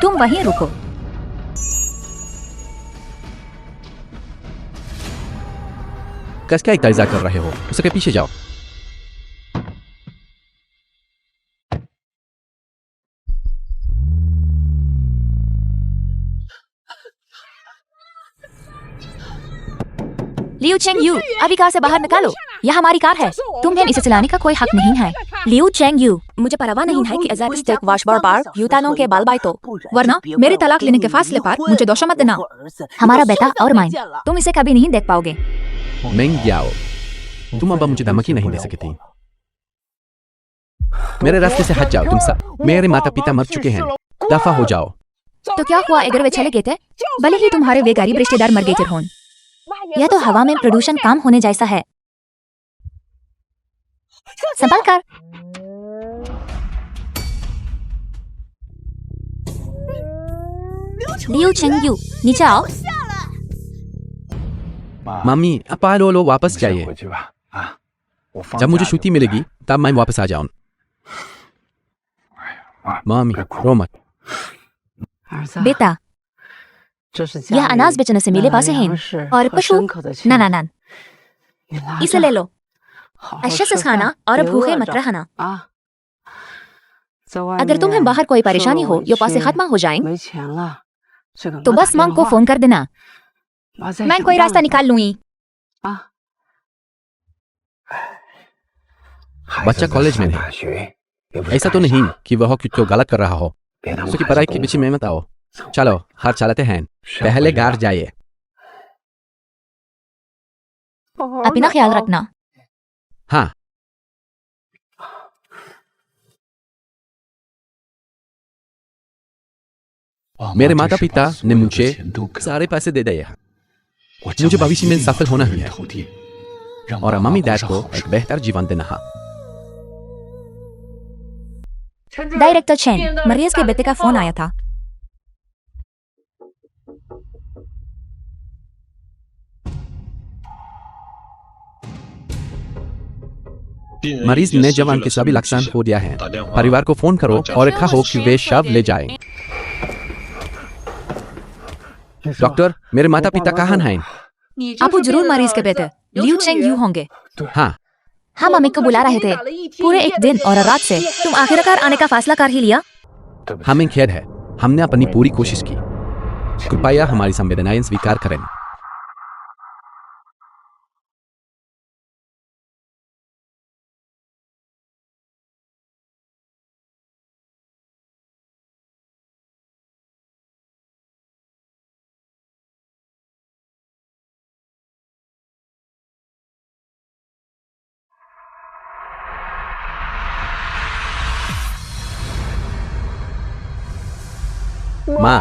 तुम वहीं रुको। कस क्या इंतजार कर रहे हो? उसके पीछे जाओ। लियू चेंग यू, अभी कार से बाहर निकालो। यह हमारी कार है, तुम्हें इसे चलाने का कोई हक नहीं है। लियू चेंग यू, मुझे परवाह नहीं है कि एजाटिस्टिक वाशबार बार यूतानों के बाल बाई तो, वरना मेरे तलाक लेने के फासले पर मुझे दोषा मत देना। हमारा बेटा और माइन, तुम इसे कभी नहीं देख पाओगे। मेंग याओ, तुम अब मुझे धमकी नहीं दे सकती। मेरे रास्ते से हट जाओ तुम सब। मेरे माता पिता मर चुके हैं, दफा हो जाओ। तो क्या हुआ अगर वे चले गए थे? भले ही तुम्हारे वे गरीब रिश्तेदार मर गए थे होन। यह तो हवा में प्रदूषण काम होने जैसा है। संभल कर। लियू चेंग यू, नीचे आओ। मम्मी अपा लो वापस जाइए। जब मुझे छुट्टी मिलेगी तब मैं वापस आ जाऊं। मम्मी रो मत। बेटा, यह अनाज बेचने से मिले पैसे हैं और पशु ना ना ना, इसे ले लो। अच्छे से खाना और भूखे मत रहना। अगर तुम्हें बाहर कोई परेशानी हो या पैसे खत्म हो जाएं, तो बस मांग को फोन कर देना, मैं कोई रास्ता निकाल लूंगी। बच्चा कॉलेज में है, ऐसा तो नहीं कि वह कुछ तो गलत कर रहा हो। उसकी पढ़ाई के पीछे में मत आओ। चलो हाथ चलाते हैं, पहले घर जाइए। अपना ख्याल रखना। हाँ। मेरे माता पिता ने मुझे सारे पैसे दे दिए। मुझे भविष्य में सफल होना ही है और मम्मी डैड को एक बेहतर जीवन देना है। डायरेक्टर चेन, मरियस के बेटे का फोन आया था। मरीज ने जवान के सभी लक्षण हो दिया है। परिवार को फोन करो और कहो कि वे शव ले जाएं। डॉक्टर, मेरे माता पिता कहाँ हैं? आप जरूर मरीज के बेटे लियू चेंग यू होंगे। हाँ। हम मम्मी को बुला रहे थे पूरे एक दिन और रात से। तुम आखिरकार आने का फैसला कर ही लिया। हमें खेद है, हमने अपनी पूरी कोशिश की। कृपया हमारी संवेदनाएं स्वीकार करें। माँ,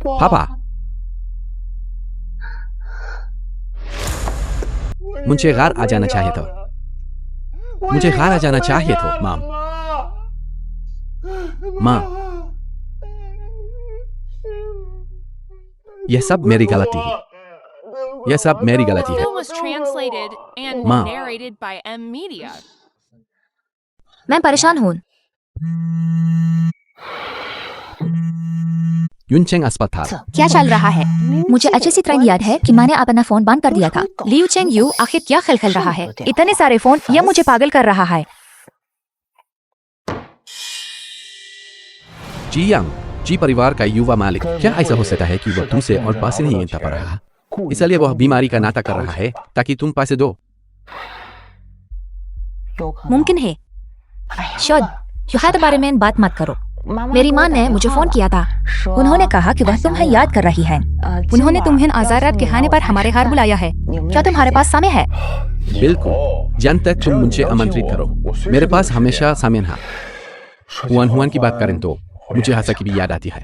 पापा, मुझे घर आ जाना चाहिए था। मुझे घर आ जाना चाहिए था माँ। माँ, यह सब मेरी गलती है। यह सब मेरी गलती है। माँ, मैं परेशान हूँ। युनचेंग अस्पताल। क्या चल रहा है? मुझे अच्छे से तरह याद है कि मैंने अपना फोन बंद कर दिया था। लियू चेंग यू, आखिर क्या खलखल रहा है? इतने सारे फोन, यह मुझे पागल कर रहा है। जी यंग, जी परिवार का युवा मालिक, क्या ऐसा हो सकता है कि वह तुमसे और पैसे नहीं लेता पा रहा? इसलिए वह बीमारी का नाटक कर रहा है ताकि तुम पैसे दो। मुमकिन है। शायद युहाद बारे में बात मत करो। मेरी माँ ने मुझे फोन किया था। उन्होंने कहा कि वह तुम्हें याद कर रही है। उन्होंने तुम्हें आजारात के खाने पर हमारे घर बुलाया है। क्या तुम्हारे पास समय है? बिल्कुल, जब तक तुम मुझे आमंत्रित करो, मेरे पास हमेशा समय है। हुआन हुआन की बात करें तो मुझे हंसा की भी याद आती है।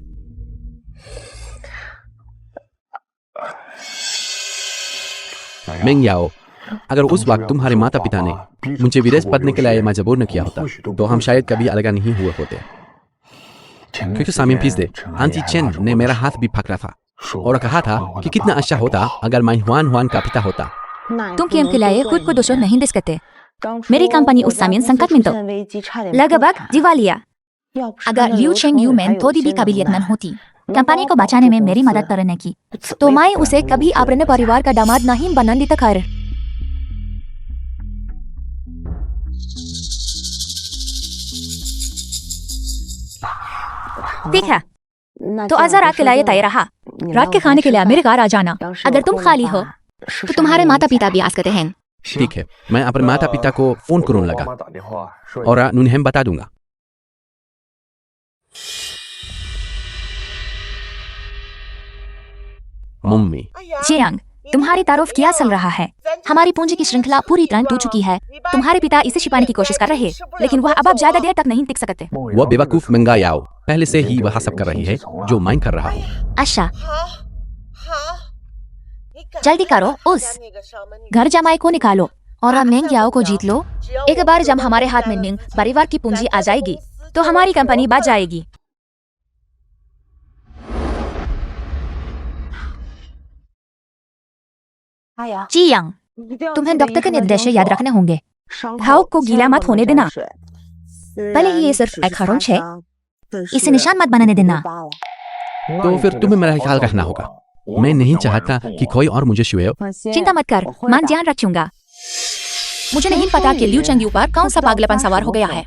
मेंग याओ, अगर उस वक्त तुम्हारे माता पिता ने मुझे विदेश पढ़ने के लिए मजबूर न किया होता तो हम शायद कभी अलग नहीं हुए होते। क्योंकि सामिन पीस दे, आंटी चेन ने मेरा हाथ भी पकड़ा था और कहा था कि कितना अच्छा होता अगर मैं हुआन हुआन का पिता होता। तुम गेम खिलाए खुद को दोषों नहीं दे सकते। मेरी कंपनी उस समय संकट में तो लगभग दिवालिया। अगर लियू चेंग यू में थोड़ी भी काबिलियतमंद होती कंपनी को बचाने में मेरी मदद करने की, तो मैं उसे कभी अपने परिवार का दामाद नहीं बनने देता। खैर, ठीक है, तो आज रात के लिए तैयार रहा। रात के खाने के लिए मेरे घर आ जाना। अगर तुम खाली हो तो तुम्हारे माता पिता भी आ सकते हैं। ठीक है, मैं अपने माता पिता को फोन करूँ लगा और उन्हें बता दूंगा। मम्मी, जियांग, तुम्हारी तारीफ क्या चल रहा है? हमारी पूंजी की श्रृंखला पूरी तरह टूट चुकी है। तुम्हारे पिता इसे छिपाने की कोशिश कर रहे हैं, लेकिन वह अब ज्यादा देर तक नहीं टिक सकते। वह बेवकूफ मंगा याओ पहले से ही वह सब कर रही है जो मैं कर रहा हूँ। अच्छा, जल्दी करो, उस घर जमाई को निकालो और अब मेंग याओ को जीत लो। एक बार जब हमारे हाथ में मिंग परिवार की पूंजी आ जाएगी तो हमारी कंपनी बच जाएगी। जियांग, तुम्हें डॉक्टर के निर्देश याद रखने होंगे। घाव को गीला मत होने देना। भले ही ये सिर्फ एक खरोंच है, इसे निशान मत बनाने देना। तो फिर तुम्हें मेरा ख्याल रखना होगा। मैं नहीं चाहता कि कोई और मुझे छुए। चिंता मत कर, मैं ध्यान रखूंगा। मुझे नहीं पता कि लियू चेंग यू पर कौन सा पागलपन सवार हो गया है।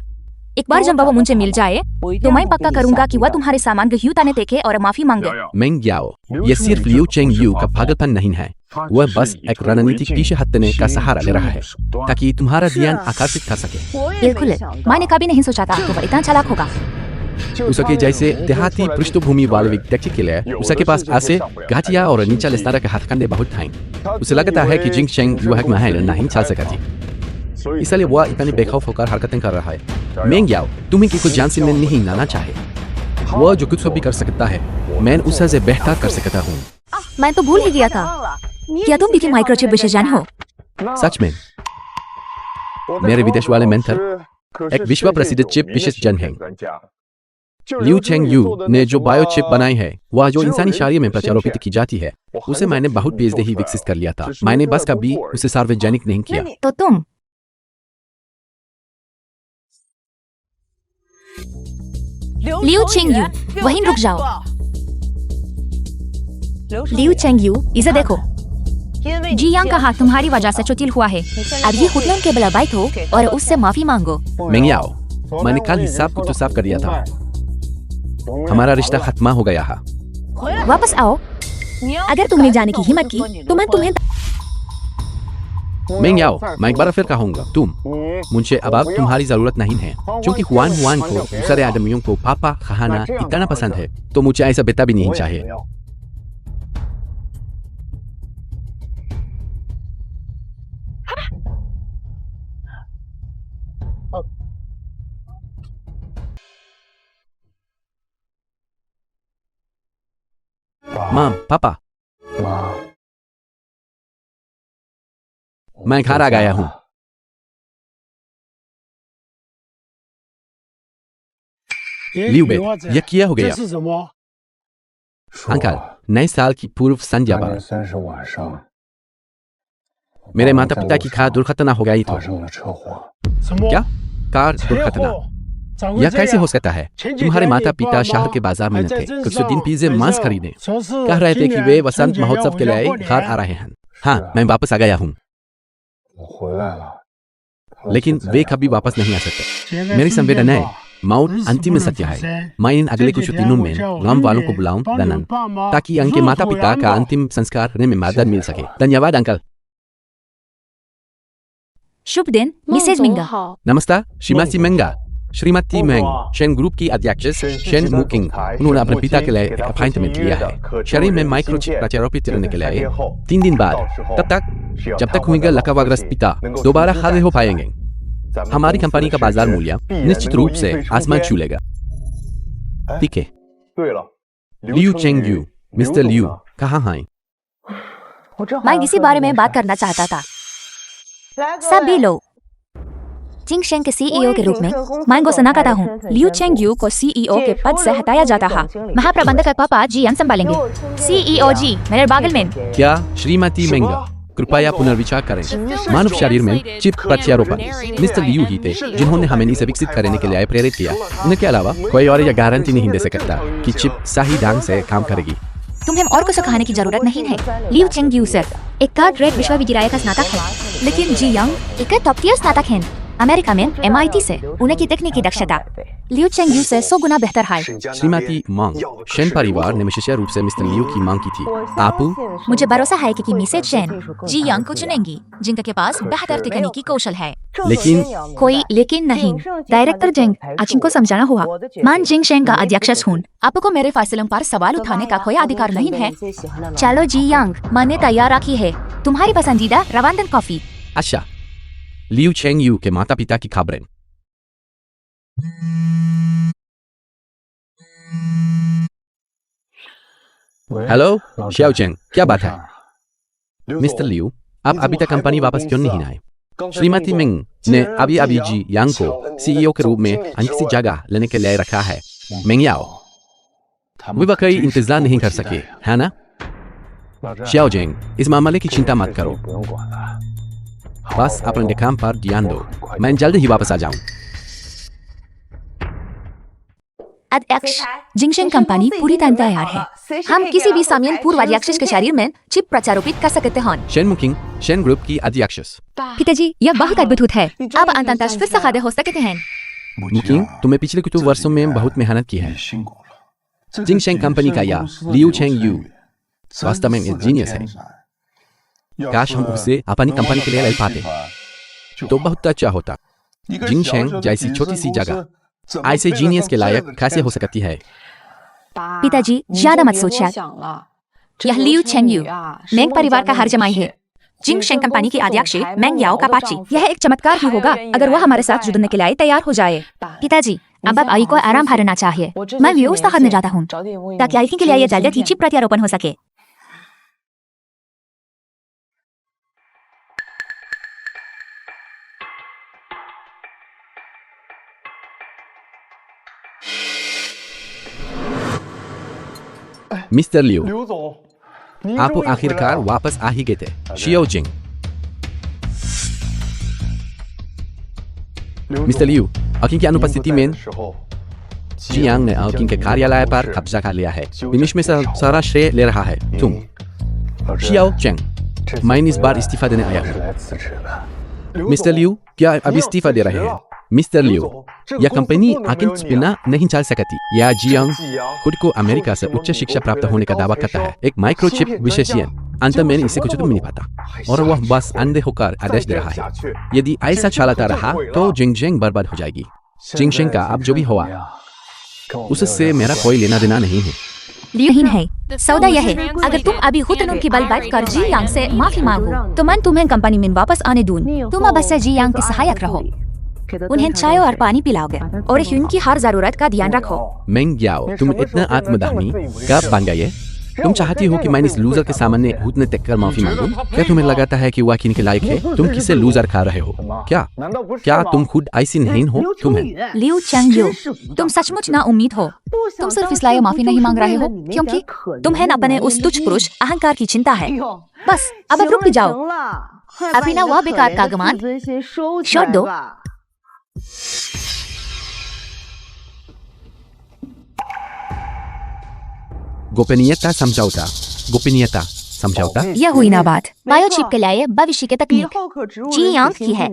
एक बार जब वो मुझे मिल जाए तो मैं पक्का करूंगा कि वह तुम्हारे सामान को ह्यूताने देखे और माफी मांगे। मेंग याओ, ये सिर्फ लियू चेंग यू का पागलपन नहीं है, वह बस एक रणनीतिक पीछे हटने का सहारा ले रहा है ताकि तुम्हारा ध्यान आकर्षित कर सके। बिल्कुल, मैंने कभी नहीं सोचा था कि वह इतना चालाक होगा। उसके जैसे देहाती पृष्ठभूमि वाले व्यक्ति के लिए उसके पास ऐसे घाटिया और नीचा स्तर के हथकंडे बहुत हैं। उसे लगता है कि जिंग चेंग यू महल नहीं चल सकती, इसलिए वह इतनी बेखौफ होकर हरकतें कर रहा है। मेंग याओ, तुम्हें की कुछ जान से में नहीं लाना चाहे। वह जो कुछ भी कर सकता है मैं उससे बेहतर कर सकता हूँ। मैं तो भूल ही गया था। क्या तुम भी माइक्रोचिप विशेषज्ञ हो? सच में, मेरे विदेश वाले मेंटर एक विश्व प्रसिद्ध चिप विशेषज्ञ हैं। लियू चेंग यू ने जो बायो चिप बनाई है, वह जो इंसानी शरीर में प्रत्यारोपित की जाती है, उसे मैंने बहुत पहले ही विकसित कर लिया था। मैंने बस कभी उसे सार्वजनिक नहीं किया। तो तुम लियू चेंग यू, वहीं रुक जाओ। लियू चेंग यू, इसे देखो। जियांग का हाथ तुम्हारी वजह से चोटिल हुआ है। अब ये हुटलन के बल बैठो और उससे माफी मांगो। मेंग याओ, मैंने कल हिसाब को तो साफ कर दिया था। हमारा रिश्ता खत्म हो गया है। वापस आओ। अगर तुमने जाने की हिम्मत की तो मैं तुम्हें मेंग याओ, मैं एक बार फिर कहूंगा, मुझे अब तुम्हारी जरूरत नहीं है। क्योंकि हुआन को दूसरे आदमियों को पापा कहना इतना पसंद है, तो मुझे ऐसा बेटा भी नहीं चाहिए। माँ, पापा, मैं घर आ गया हूँ। लियू बेट, यह क्या हो गया? अंकल, नए साल की पूर्व संध्या पर मेरे माता पिता की कार दुर्घटना हो गई थी। क्या? कार दुर्घटना? यह कैसे हो सकता है? तुम्हारे माता पिता शहर के बाजार में न थे, कुछ दिन पिज़्ज़ा मांस खरीदे, कह रहे थे कि वे वसंत महोत्सव के लिए घर आ रहे हैं। हाँ, मैं वापस आ गया हूँ, लेकिन वे कभी वापस नहीं आ सकते। मेरी संवेदनाएं, मौत अंतिम सत्य है। मैं इन अगले कुछ दिनों में गांव वालों को बुलाऊं दनन, ताकि उनके माता पिता का अंतिम संस्कार करने में मदद मिल सके। धन्यवाद अंकल। शुभ दिन मिसेज मिंगा। नमस्कार श्रीमती मेंगा। श्रीमती मेंग शेन ग्रुप की अध्यक्ष शेन मुकिंग। उन्होंने अपने पिता के लिए एक अपॉइंटमेंट लिया है शरीर में माइक्रोचिप प्रत्यारोपित करने के लिए 3 दिन बाद। तब तक जब तक होंगे लकवाग्रस्त पिता दोबारा खड़े हो पाएंगे, हमारी कंपनी का बाजार मूल्य निश्चित रूप से आसमान छू लेगा। ठीक है। Liu Cheng Yu, mister Liu कहाँ हैं? मैं इसी बारे में बात करना चाहता था। सभी लोग जिंग शेंग के सीईओ के रूप में मैं घोषणा करता हूँ, लियू चेंग यू को सीईओ के पद से हटाया जाता है। महाप्रबंधक का पापा जी संभालेंगे। सीईओ जी, मेरे बगल में। क्या श्रीमती मेंगा? कृपया पुनर्विचार करें। मानव शरीर में चिप प्रत्यारोपण मिस्टर लियू ही थे जिन्होंने हमें इसे विकसित करने के लिए प्रेरित किया। इनके अलावा कोई और यह गारंटी नहीं दे सकता कि चिप सही ढंग से काम करेगी। तुम्हें और कुछ सिखाने की जरूरत नहीं है। लियू चेंग यू सर एक थर्ड ग्रेड विश्वविद्यालय का स्नातक है, लेकिन जी यंग एक टॉप टियर स्नातक हैं अमेरिका में MIT से। उनकी तकनीकी दक्षता लियू चेंग यू से 100 गुना बेहतर है। श्रीमती मांग, शेन परिवार ने विशेष रूप से मिस्टर लियू की मांग की थी। आपू मुझे भरोसा है कि मिसेज शेन जी यंग को चुनेंगी जिनके पास बेहतर तकनीकी कौशल है। लेकिन कोई लेकिन नहीं। डायरेक्टर जेंग अचिन को समझाना हुआ। मान जिंग शेंग का अध्यक्ष हूँ। आपको मेरे फैसलों पर सवाल उठाने का कोई अधिकार नहीं है। चलो जी यंग, मैंने तैयार रखी है तुम्हारी पसंदीदा रवांडन कॉफी। अच्छा, लियू चेंग यू के माता पिता की खबरें। हेलो शियाओ चेंग, क्या बात है? मिस्टर लियू, आप अभी तक कंपनी वापस क्यों नहीं आए? श्रीमती मिंग ने अभी जी यांग को CEO के रूप में किसी जगह लेने के लिए रखा है। मिंग याओ, वे वाकई इंतजार नहीं कर सके, है ना? शियाओ चेंग, इस मामले की चिंता मत करो, बस अपने काम पर ध्यान दो। मैं जल्द ही वापस आ जाऊं। अध्यक्ष, जिंगशेंग कंपनी पूरी तरह तैयार है। हम किसी भी सामान्य पूर्व अध्यक्ष के शरीर में चिप प्रत्यारोपित कर सकते हैं। शेन मुकिंग, शेन ग्रुप की अध्यक्ष। पिताजी, यह बहुत अद्भुत है। अब अंततः फिर से खाते हो सकते हैं। मुकिंग, तुम्हें पिछले कुछ वर्षों में बहुत मेहनत की है। जिंगशेंग कंपनी का यह लियू चेंग यू वास्तव में एक जीनियस है। काश हम उसे अपनी कंपनी के लिए ले पाते तो बहुत अच्छा होता। जिंगशेंग जैसी छोटी सी जगह ऐसे जीनियस के लायक कैसे हो सकती है? पिताजी, ज्यादा मत सोचिए। यह लियू चेंग यू मेंग परिवार का हर जमाई है। जिंगशेंग कंपनी की अध्यक्ष मेंग याओ का पाची। यह एक चमत्कार ही होगा अगर वह हमारे साथ जुड़ने के लिए तैयार हो जाए। पिताजी, अब आप आई को आराम भरना चाहिए। मैं व्यवस्था करने जाता हूँ ताकि आई के लिए यह जल्दी चिप प्रत्यारोपण हो सके। मिस्टर लियू, आप आखिरकार वापस आ ही गए थे। शियाओ जिंग, मिस्टर लियू, अकिन की अनुपस्थिति में जियांग ने अकिन के कार्यालय पर कब्जा कर लिया है। फिनिश में सारा श्रेय ले रहा है तुम। शियाओ चेंग, मैं इस बार इस्तीफा देने आया हूँ। मिस्टर लियू, क्या अब इस्तीफा दे रहे हैं? मिस्टर लियू, यह कंपनी अकिन बिना नहीं चल सकती। यह जियांग खुद को अमेरिका से उच्च शिक्षा प्राप्त होने का दावा करता है, एक माइक्रोचिप विशेषज्ञ। अंत में इसे कुछ तो नहीं पता और वह बस अंधे होकर आदेश दे रहा है। यदि ऐसा चलता रहा तो जिंगशेंग बर्बाद हो जाएगी। जिंगशेंग का अब जो भी हुआ उससे मेरा कोई लेना देना नहीं है। नहीं है, सौदा यह है, अगर तुम अभी हुतनुन की बल बैठ कर जी यांग से माफी मांगो तो मैं तुम्हें कंपनी में वापस आने दूं। तुम अब से जी यांग के सहायक रहो, उन्हें चाय और पानी पिलाओगे और उनकी हर जरूरत का ध्यान रखो। मेंग याओ, तुम इतना आत्मदानी कब बन गए? तुम चाहती हो कि मैं इस लूजर के सामने घुटने टेक कर माफी मांगूं? क्या तुम्हें लगाता है कि वह किन के लायक है? तुम किसे लूजर खा रहे हो? क्या तुम खुद ऐसी नहीं हो? तुम्हें लियू चेंग यू, तुम सचमुच ना उम्मीद हो। तुम सिर्फ इसलिए माफी नहीं मांग रहे हो क्योंकि तुम्हें अपने उस तुच्छ पुरुष अहंकार की चिंता है। बस अब रुक जाओ, अभी ना वह बेकार का गुमान छोड़ दो। गोपनीयता समझौता, गोपनीयता समझौता। यह हुई ना बात बायोचिप के लिए भविष्य की तकनीक जी यांग की है।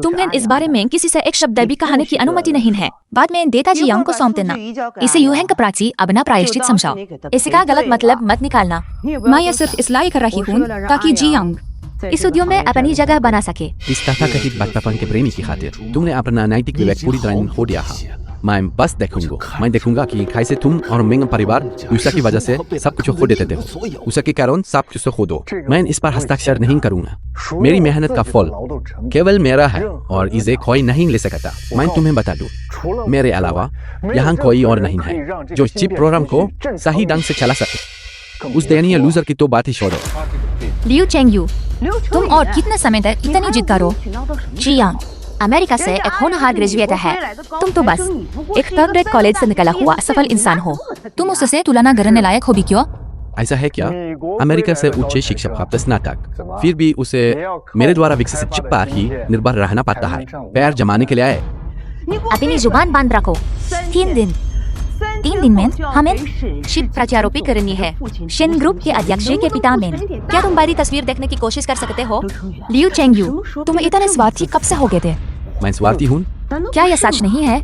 तुम्हें इस बारे में किसी से एक शब्द भी कहने की अनुमति नहीं है। बाद में देता जी यांग को सौंप देना। इसे यूहेंग का प्राची अपना प्रायश्चित समझाओ। इसका गलत मतलब मत निकालना। मैं ये सिर्फ इसलिए कर रही हूँ ताकि जी यांग इस उद्योग में अपनी जगह बना सके। इस तथाकथित बचपन के प्रेमी की खातिर तुमने अपना नैतिक विवेक पूरी तरह खो दिया है। मैं बस देखूंगा कि कैसे तुम और मेंग परिवार दूसरा की वजह से सब कुछ खो देते हो। उसके कारण सब कुछ खो दो। मैं इस पर हस्ताक्षर नहीं करूंगा। मेरी मेहनत का फल केवल मेरा है और इसे कोई नहीं ले सकता। मैं तुम्हें बता दूं, मेरे अलावा यहाँ कोई और नहीं है जो चिप प्रोग्राम को सही ढंग से चला सके। उस दयनीय लूजर की तो बात ही छोड़ो। लियू चेंग यू, तुम और कितने समय तक इतनी जिद करो? जी यांग अमेरिका से एक होनहार ग्रेजुएट है। तुम तो बस एक थर्ड ग्रेड कॉलेज से निकला हुआ सफल इंसान हो। तुम उससे तुलना करने लायक हो भी क्यों? ऐसा है क्या? अमेरिका से उच्च शिक्षा प्राप्त स्नातक, फिर भी उसे मेरे द्वारा विकसित चिप पर ही निर्भर रहना पड़ता है। पैर जमाने के लिए आए। अपनी जुबान बंद रखो। 3 दिन में हमें चिप प्रत्यारोपित करनी है। शेन ग्रुप के अध्यक्ष के पिता में। क्या तुम बारी तस्वीर देखने की कोशिश कर सकते हो? लियू चेंगयू, तुम इतने स्वार्थी कब से हो गए थे? मैं स्वार्थी हूँ? क्या यह सच नहीं है?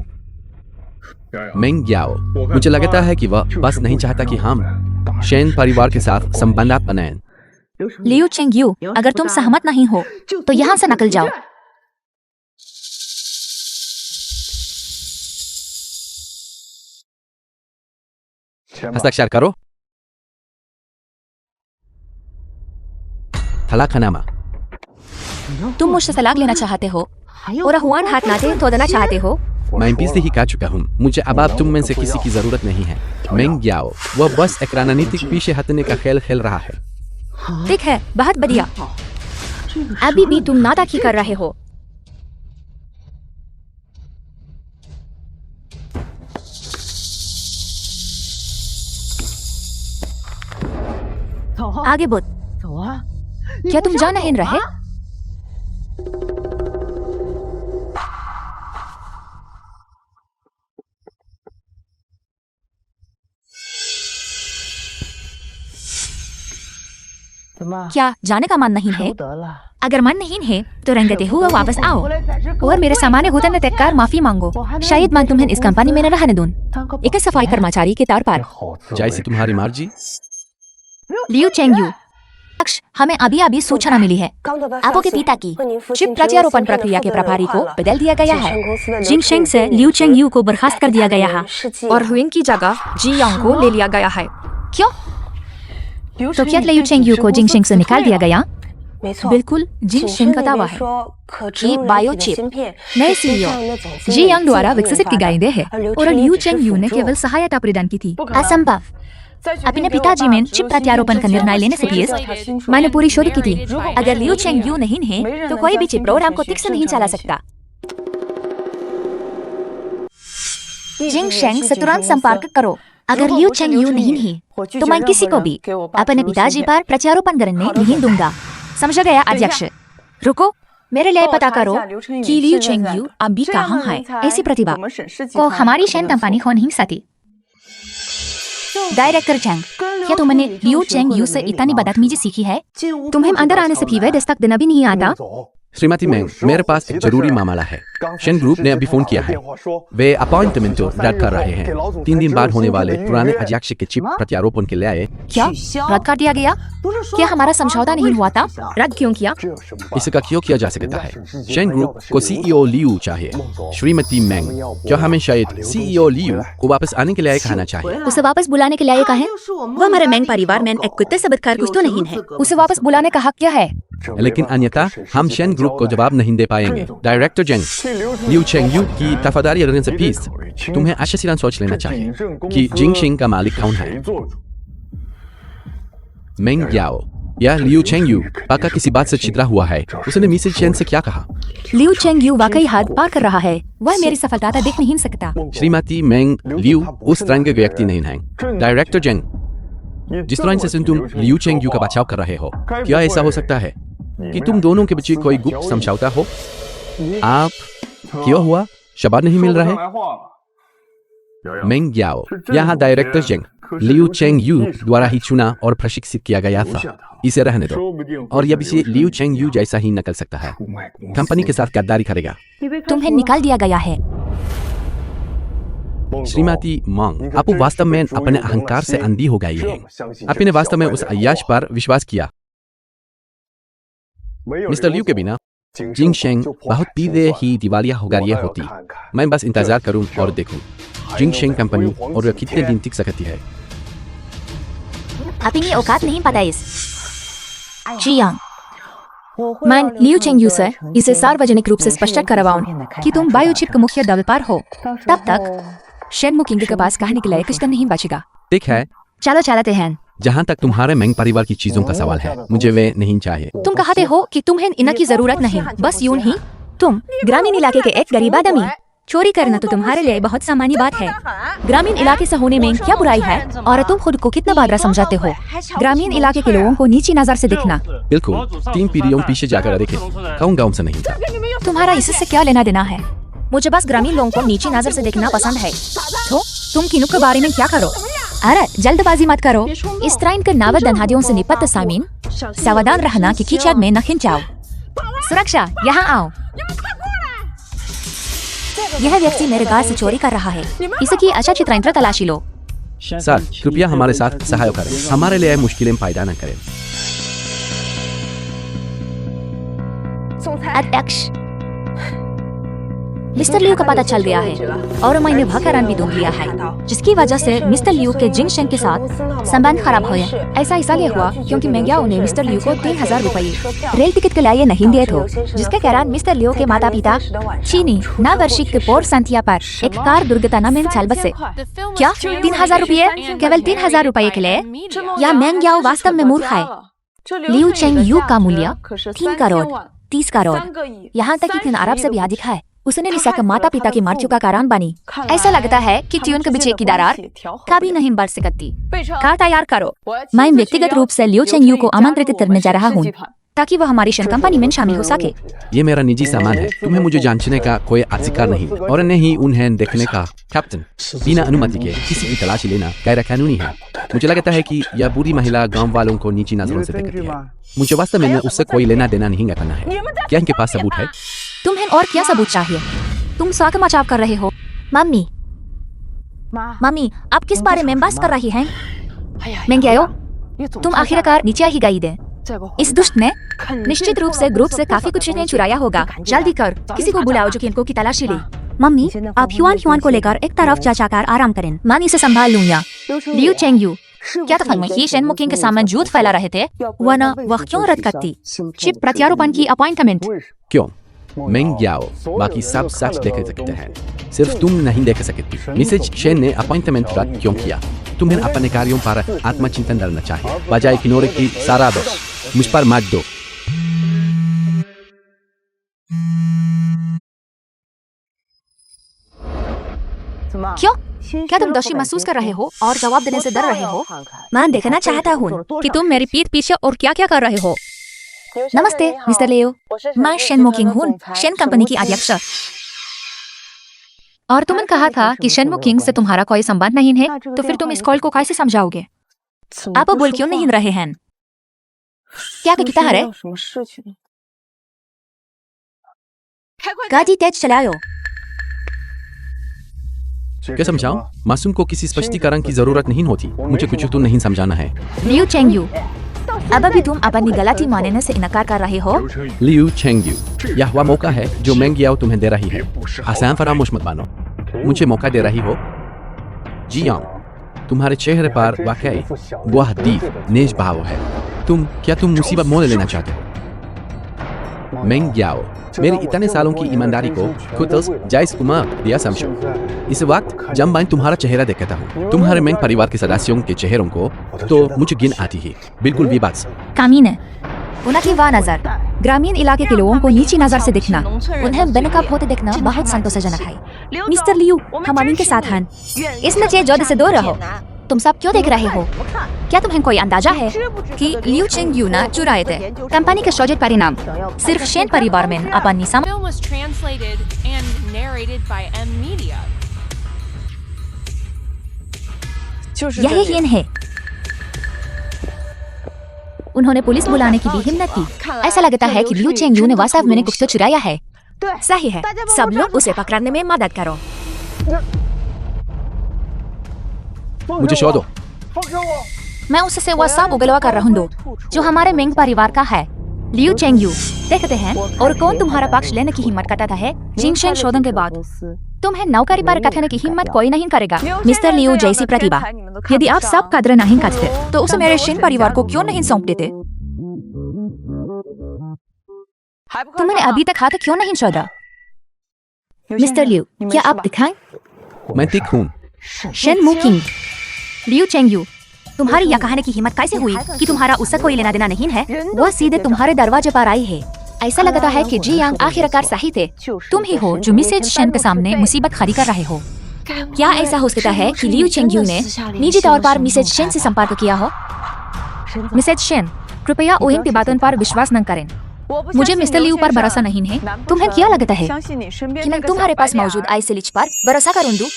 मेंग याओ, मुझे लगता है कि वह बस नहीं चाहता कि हम शेन परिवार के साथ संबंध बनाएं। लियू चेंगयू, अगर तुम सहमत नहीं हो तो यहाँ से निकल जाओ। हस्ताक्षर करो। तलाकनामा। तुम मुझसे तलाक लेना चाहते हो और हुआन हाथ नाते धोना चाहते हो? मैं पीछे ही कह चुका हूँ, मुझे अब तुम में से किसी की जरूरत नहीं है। मेंग याओ, वह बस एक रणनीतिक पीछे हटने का खेल खेल रहा है। ठीक है, बहुत बढ़िया। अभी भी तुम नाटक कर रहे हो। आगे बढ़। क्या तुम जा नहीं रहे? क्या जाने का मन नहीं है? अगर मन नहीं है तो रंगते हुए वापस आओ और मेरे सामान्य घुटने देख कर माफी मांगो। शायद मैं तुम्हें इस कंपनी में न रहने दूं। एक सफाई कर्मचारी के तौर पर। जैसे तुम्हारी मर्जी। लियू चेंगयू, हमें अभी सूचना मिली है। आपके पिता की चिप प्रत्यारोपण प्रक्रिया के प्रभारी को बदल दिया गया है। जिंगशेंग से लियू चेंगयू को बर्खास्त कर दिया गया है और हुइंग की जगह जी यांग को ले लिया गया है। क्यों? तो क्या लियू चेंगयू को जिंगशेंग से निकाल दिया गया? बिल्कुल, जिंगशेंग का दावा है कि बायोचिप नए सीईओ जी यांग द्वारा विकसित की गई है और लियू चेंगयू ने केवल सहायता प्रदान की थी। असंभव। अपने पिताजी में चिप प्रत्यारोपण का निर्णय लेने से पहले मैंने पूरी शोध की थी। अगर लियू चेंगयू नहीं है तो कोई भी चिप प्रोग्राम को ठीक से नहीं चला सकता। जिंगशेंग से तुरंत संपर्क करो। अगर लियू चेंगयू नहीं है तो मैं किसी को भी अपने पिताजी पर प्रत्यारोपण करने नहीं दूंगा। समझ गया अध्यक्ष? रुको, मेरे लिए पता करो कि लियू चेंगयू अभी कहाँ है। ऐसी प्रतिभा को हमारी शेन कंपनी हो नहीं सकती। डायरेक्टर चैंग, क्या तुमने लियू चेंगयू से इतनी बदतमीजी सीखी है? तुम्हें अंदर आने से भी दस्तक देना भी नहीं आता? श्रीमती मेंग, मेरे पास एक जरूरी मामला है। शेन ग्रुप ने अभी फोन किया है। वे अपॉइंटमेंट रद्द कर रहे हैं। 3 दिन बाद होने वाले पुराने अध्यक्ष के चिप प्रत्यारोपण के लिए आए। क्या रद्द कर दिया गया? क्या हमारा समझौता नहीं हुआ था? रद्द क्यों किया? इसका क्यों किया जा सकता है? शेन ग्रुप को सीईओ लियू चाहिए। श्रीमती मेंग, क्या हमें शायद सीईओ लियू को वापस आने के लिए कहना चाहिए? उसे वापस बुलाने के लिए कहें। वो हमारे मेंग परिवार में एक कुत्ते से बदकार कुछ तो नहीं है। उसे वापस बुलाने का हक क्या है? लेकिन अन्यथा हम शेन ग्रुप को जवाब नहीं दे पाएंगे। डायरेक्टर जेंग, लियू चेंगयू की वफादारी रखने से पीस तुम्हें अच्छे से सोच लेना चाहिए कि जिंगशेंग का मालिक कौन है। मेंग याओ, या लियू चेंगयू पाका किसी बात से छितरा हुआ है। उसने मिसेज चेन से क्या कहा? लियू चेंगयू वाकई हाथ पार कर रहा है। वह मेरी सफलता देख नहीं सकता। श्रीमती मेंग, लियू उस तरह के व्यक्ति नहीं है। डायरेक्टर जेंग, जिस तरह से तुम लियू चेंगयू का बचाव कर रहे हो, क्या ऐसा हो सकता है कि तुम दोनों के बीच कोई गुप्त समझौता हो? आप क्यों हुआ? शब्द नहीं मिल रहा है। मेंग याओ, यहाँ डायरेक्टर जेंग लियू चेंगयू द्वारा ही चुना और प्रशिक्षित किया गया था। इसे रहने दो और यह भी लियू चेंगयू जैसा ही निकल सकता है। कंपनी के साथ गद्दारी करेगा। तुम्हें निकाल दिया गया है। श्रीमती मंग, आप वास्तव में अपने अहंकार से अंधी हो गई हैं। आपने वास्तव में उस अय्याश पर विश्वास किया। मिस्टर लियू के बिना जिंगशेंग बहुत पीछे ही दिवालिया हो गई होती। मैं बस इंतजार करूं और देखूं जिंगशेंग कंपनी और कितने दिन टिक सकती है। अपनी औकात नहीं पता इस जी यांग। मैं लियू चेंगयू से इसे सार्वजनिक रूप से स्पष्ट करवाऊं कि तुम बायोचिप के मुख्य दल हो। तब तक शेन मुकिंग के पास कहने के लिए कुछ तो नहीं बचेगा। ठीक है, चलो चलते हैं। जहाँ तक तुम्हारे मेंग परिवार की चीजों का सवाल है, मुझे वे नहीं चाहिए। तुम कहते हो कि तुम्हें इनकी जरूरत नहीं। बस यूं ही तुम ग्रामीण इलाके के एक गरीब आदमी चोरी करना तो तुम्हारे लिए बहुत सामान्य बात है। ग्रामीण इलाके से होने में क्या बुराई है? और तुम खुद को कितना बादरा समझाते हो? ग्रामीण इलाके के लोगों को नीची नजर से दिखना। बिल्कुल, 3 पीढ़ियों पीछे जाकर देखें, कौन गाँव से नहीं था। तुम्हारा इससे क्या लेना देना है? मुझे बस ग्रामीण लोगों को नीची नजर से देखना पसंद है। तो तुम किन्नू के बारे में क्या करो? अरे जल्दबाजी मत करो। इस तरह इनके नावत धनहादियों से निपट सामीन, सावधान रहना कि कीचड़ में न खिंचाओ। सुरक्षा, यहाँ आओ। यह व्यक्ति मेरे गार से चोरी कर रहा है। इसकी अच्छा चित्र तलाशी लो। सर, कृपया हमारे साथ सहाय करें, हमारे लिए मुश्किलें पैदा न करें। अध्यक्ष, मिस्टर लियू का पता चल गया है और मैंने भकारण भी ढूंढ लिया है, जिसकी वजह से मिस्टर लियू के जिंगशेन के साथ संबंध खराब हुए। ऐसा इसलिए हुआ क्योंकि मेंग्याओ ने मिस्टर लियू को 3000 रुपये रेल टिकट के लिए नहीं दिए थे, जिसके कारण मिस्टर लियू के माता पिता चीनी नावर्षिक के पोर्ट सांतिया पर एक कार दुर्घटना में चल बसे। क्या 3000 रुपये? केवल 3000 रुपये के लिए? या मेंग्याओ वास्तव में मूर्ख है? लियू चेंग यू का मूल्य 3 करोड़ 30 करोड़, यहाँ तक कि अरब से भी अधिक है। उसने लिसा के माता पिता की मृत्यु का कारण बनी। ऐसा लगता है कि ट्यून के पीछे की दरार कभी नहीं बढ़ सकती। कार तैयार करो। मैं व्यक्तिगत रूप से लियू चेंग यू को आमंत्रित करने जा रहा हूँ ताकि वह हमारी शन कंपनी में शामिल हो सके। ये मेरा निजी सामान है, तुम्हें मुझे जांचने का कोई अधिकार नहीं और न ही उन्हें देखने का। कैप्टन, बिना अनुमति के किसी की तलाशी लेना गैर कानूनी है। मुझे लगता है कि यह बुरी महिला गांव वालों को नीची नजरों से देखती है। मुझे वास्तव में उससे कोई लेना देना नहीं करना है। क्या इनके पास सबूत है? तुम्हें और क्या सबूत चाहिए? तुम स्वागत मचाव कर रहे हो। मम्मी, मम्मी, आप किस बारे में बात कर रही हैं? मेंग्याओ, तुम आखिरकार नीचे ही गई दे। इस दुष्ट ने निश्चित रूप से ग्रुप से काफी कुछ ने चुराया होगा। जल्दी कर, किसी को बुलाओ जो कि इनको की तलाशी ले। मम्मी, आप ह्युआन को लेकर एक तरफ चाचाकार आराम करें। मैं इसे संभाल लूंगा। लियू चेंग यू, क्या तुम ही शेन मुकिंग के सामने झूठ फैला रहे थे? वरना वह क्यों रद्द करती चिप प्रत्यारोपण की अपॉइंटमेंट? क्यों? मेंग्याओ बाकी सब सच देख सकते हैं, सिर्फ तुम नहीं देख सकती। मिसेज शेन ने अपॉइंटमेंट रद्द क्यों किया? तुम्हें अपने कार्यों पर आत्मचिंतन करना चाहिए, बजाय किनोरे की सारा दोष मुझ पर मत दो। क्यों? क्या तुम दोषी महसूस कर रहे हो और जवाब देने से डर रहे हो? मैं देखना चाहता हूँ कि तुम मेरी पीठ पीछे और क्या क्या कर रहे हो। नमस्ते मिस्टर लियू, मैं शेन मुकिंग हूँ, शेन कंपनी की अध्यक्ष। और तुमने कहा था कि शेन मुकिंग से तुम्हारा कोई संबंध नहीं है, तो फिर तुम इस कॉल को कैसे समझाओगे? आप बोल क्यों नहीं रहे हैं? क्या कहता है? गाड़ी तेज चलाओ। क्या समझाऊं? मासूम को किसी स्पष्टीकरण की जरूरत नहीं होती। मुझे कुछ तो नहीं समझाना है। लियू चेंग यू, अब भी तुम अपनी गलती मानने से इनकार कर रहे हो। लियू चेंग यू, यह वह मौका है जो मेंग्याओ तुम्हें दे रही है। आसान फरामोश मत मानो। मुझे मौका दे रही हो? जी हाँ, तुम्हारे चेहरे पर वाकई वह दीप नेज भाव है। क्या तुम मुसीबत मोल लेना चाहते हो? मेंग्याओ, मेरी इतने सालों की ईमानदारी को खुद जायज कुमार दिया समझो। इस वक्त जब मैं तुम्हारा चेहरा देखता हूँ, तुम्हारे मेंग परिवार के सदस्यों के चेहरों को, तो मुझे गिन आती है। बिल्कुल भी बात कामीन, उनकी वाह नजर, ग्रामीण इलाके के लोगों को नीची नजर से देखना, उन्हें बेनकाब होते देखना बहुत संतोषजनक है। मिस्टर लियू, हम अमीन के साथ हैं। इस नचे जोद से दूर रहो। तुम सब क्यों देख रहे हो? क्या तुम्हें कोई अंदाजा है कि लियू चेंग यू ना चुराए थे? कंपनी के शोजित परिणाम सिर्फ शेन परिवार में अपनी यही हीन है। उन्होंने पुलिस बुलाने की भी हिम्मत की। ऐसा लगता है कि लियू चेंग यू ने वास्तव में कुछ तो चुराया है। सही है, सब लोग उसे पकड़ने में मदद करो। मुझे शो दो। मैं उससे वह सब उगलवा कर रहा हूँ जो हमारे मेंग परिवार का है। लियू चेंग यू, देखते हैं और कौन तुम्हारा पक्ष लेने की हिम्मत करता है। जिंगशेन शोधन के बाद तुम्हें नौकरी पर कथने की हिम्मत कोई नहीं करेगा। मिस्टर लियू जैसी प्रतिभा, यदि आप सब कदर नहीं करते तो उसे मेरे शेन परिवार को क्यों नहीं सौंप देते? तुमने अभी तक हाथ क्यों नहीं छोड़ा? मिस्टर लियू, क्या आप दिखाएं? मैं ठीक हूँ। शेन मुकिंग, लियू चेंग यू, तुम्हारी यह कहने की हिम्मत कैसे हुई कि तुम्हारा उससे कोई लेना देना नहीं है? वह सीधे तुम्हारे दरवाजे पर आई है। ऐसा लगता है कि जी यांग आखिरकार सही थे। तुम ही हो जो मिसेज शेन के सामने मुसीबत खड़ी कर रहे हो। क्या ऐसा हो सकता है कि लियू चेंगयू ने निजी तौर पर मिसेज शेन से संपर्क किया हो? मिसेज शेन, कृपया ओइन की बातों पर विश्वास न करें। मुझे मिस्टर लियू पर भरोसा नहीं है। तुम्हें क्या लगता है कि मैं तुम्हारे पास मौजूद आइसलिच पर भरोसा करूं दूं?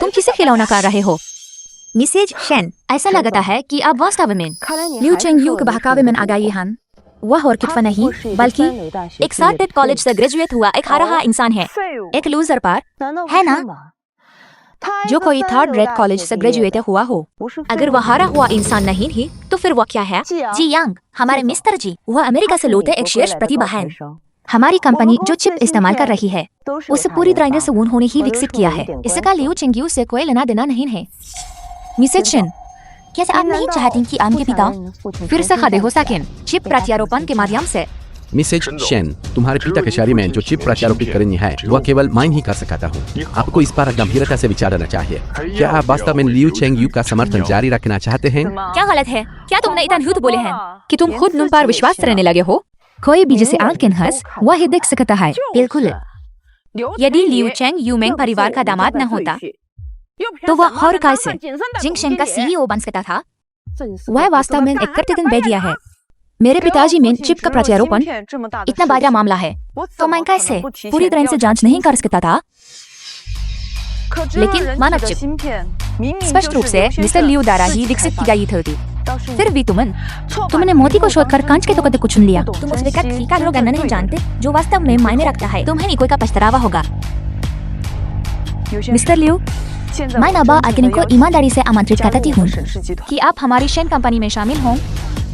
तुम किसे खिलौना कर रहे हो? मिसेज शेन, ऐसा लगता है कि आप वास्तव में लियू चेंगयू के बहकावे में आ गई हैं। वह और कितवा नहीं बल्कि एक सार्टेड कॉलेज से ग्रेजुएट हुआ एक हारा इंसान है, एक लूजर पर, है ना? जो कोई थर्ड रेट कॉलेज से ग्रेजुएट हुआ हो। अगर वह हारा हुआ इंसान नहीं ही तो फिर वह क्या है? जी यांग, हमारे मिस्टर जी, वह अमेरिका से लौटे एक शीर्ष प्रतिभा है। हमारी कंपनी जो चिप इस्तेमाल कर रही है उसे पूरी तरह से उन्होंने ही विकसित किया है। इसका लियू चेंगयू से कोई लेना देना नहीं है। मिसेज शेन, क्या आप नहीं चाहती कि आपके पिता फिर से खड़े हो सकें चिप प्रत्यारोपण के माध्यम से? मिसेज शेन, तुम्हारे पिता के शरीर में जो चिप प्रत्यारोपित करनी है वह केवल मैं ही कर सकता हूँ। आपको इस पर गंभीरता से विचारना चाहिए। क्या आप वास्तव में लियू चेंगयू का समर्थन जारी रखना चाहते हैं? क्या गलत है? क्या तुमने इतना झूठ बोले हैं कि तुम खुद उन पर विश्वास करने लगे हो? कोई भी जिसे आंखें हंस वह ही देख सकता है। बिल्कुल। यदि लियू चेंगयू मेंग परिवार का दामाद न होता तो वह और कैसे जिंगशेन का सीईओ बन सकता था? वह वास्तव में एक प्रतिदिन बेदिया है। मेरे पिताजी में चिप का प्रत्यारोपण इतना बड़ा मामला है तो मैं कैसे पूरी तरह से जांच नहीं कर सकता था? लेकिन मानव चिप स्पष्ट रूप से मिस्टर लियू द्वारा ही विकसित की गई थी। फिर भी तुमने मोती को शोधकर कांच के टुकड़े को चुन लिया। तुम उस विकट फीका लोग नहीं जानते जो वास्तव में मायने रखता है। तुम्हें निकोई का पछतावा होगा। मिस्टर लियू, मैं नबा आकिन को ईमानदारी से आमंत्रित करती हूँ कि आप हमारी शेन कंपनी में शामिल हों।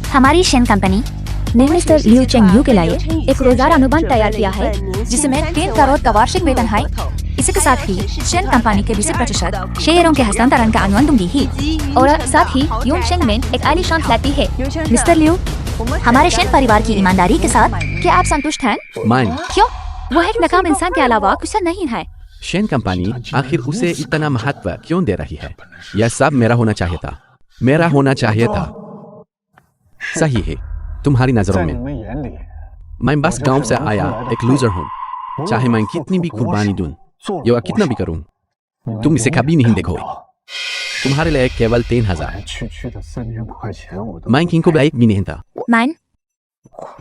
हमारी शेन कंपनी ने मिस्टर लियू चेंगयू के लिए एक रोजगार अनुबंध तैयार किया है जिसमें 3 करोड़ का वार्षिक वेतन है। इसके साथ ही शेन कंपनी के 20% शेयरों के हस्तांतरण का अनुमान दूंगी ही, और साथ ही यूंग शेंग में एक आलीशान फ्लैट भी है। मिस्टर लियू, हमारे शेन परिवार की ईमानदारी के साथ क्या आप संतुष्ट हैं? क्यों? वह एक नाकाम इंसान के अलावा कुछ नहीं है। शेन कंपनी आखिर उसे इतना महत्व क्यों दे रही है? यह सब मेरा होना चाहिए था। मेरा होना चाहिए था। सही है तुम्हारी नजरों में। मैं बस गांव से आया एक लूजर हूँ। चाहे मैं कितनी भी कुर्बानी दूं या कितना भी करूं, तुम इसे कभी नहीं देखो। तुम्हारे लिए केवल 3000। मैं किंग को भी नहीं था।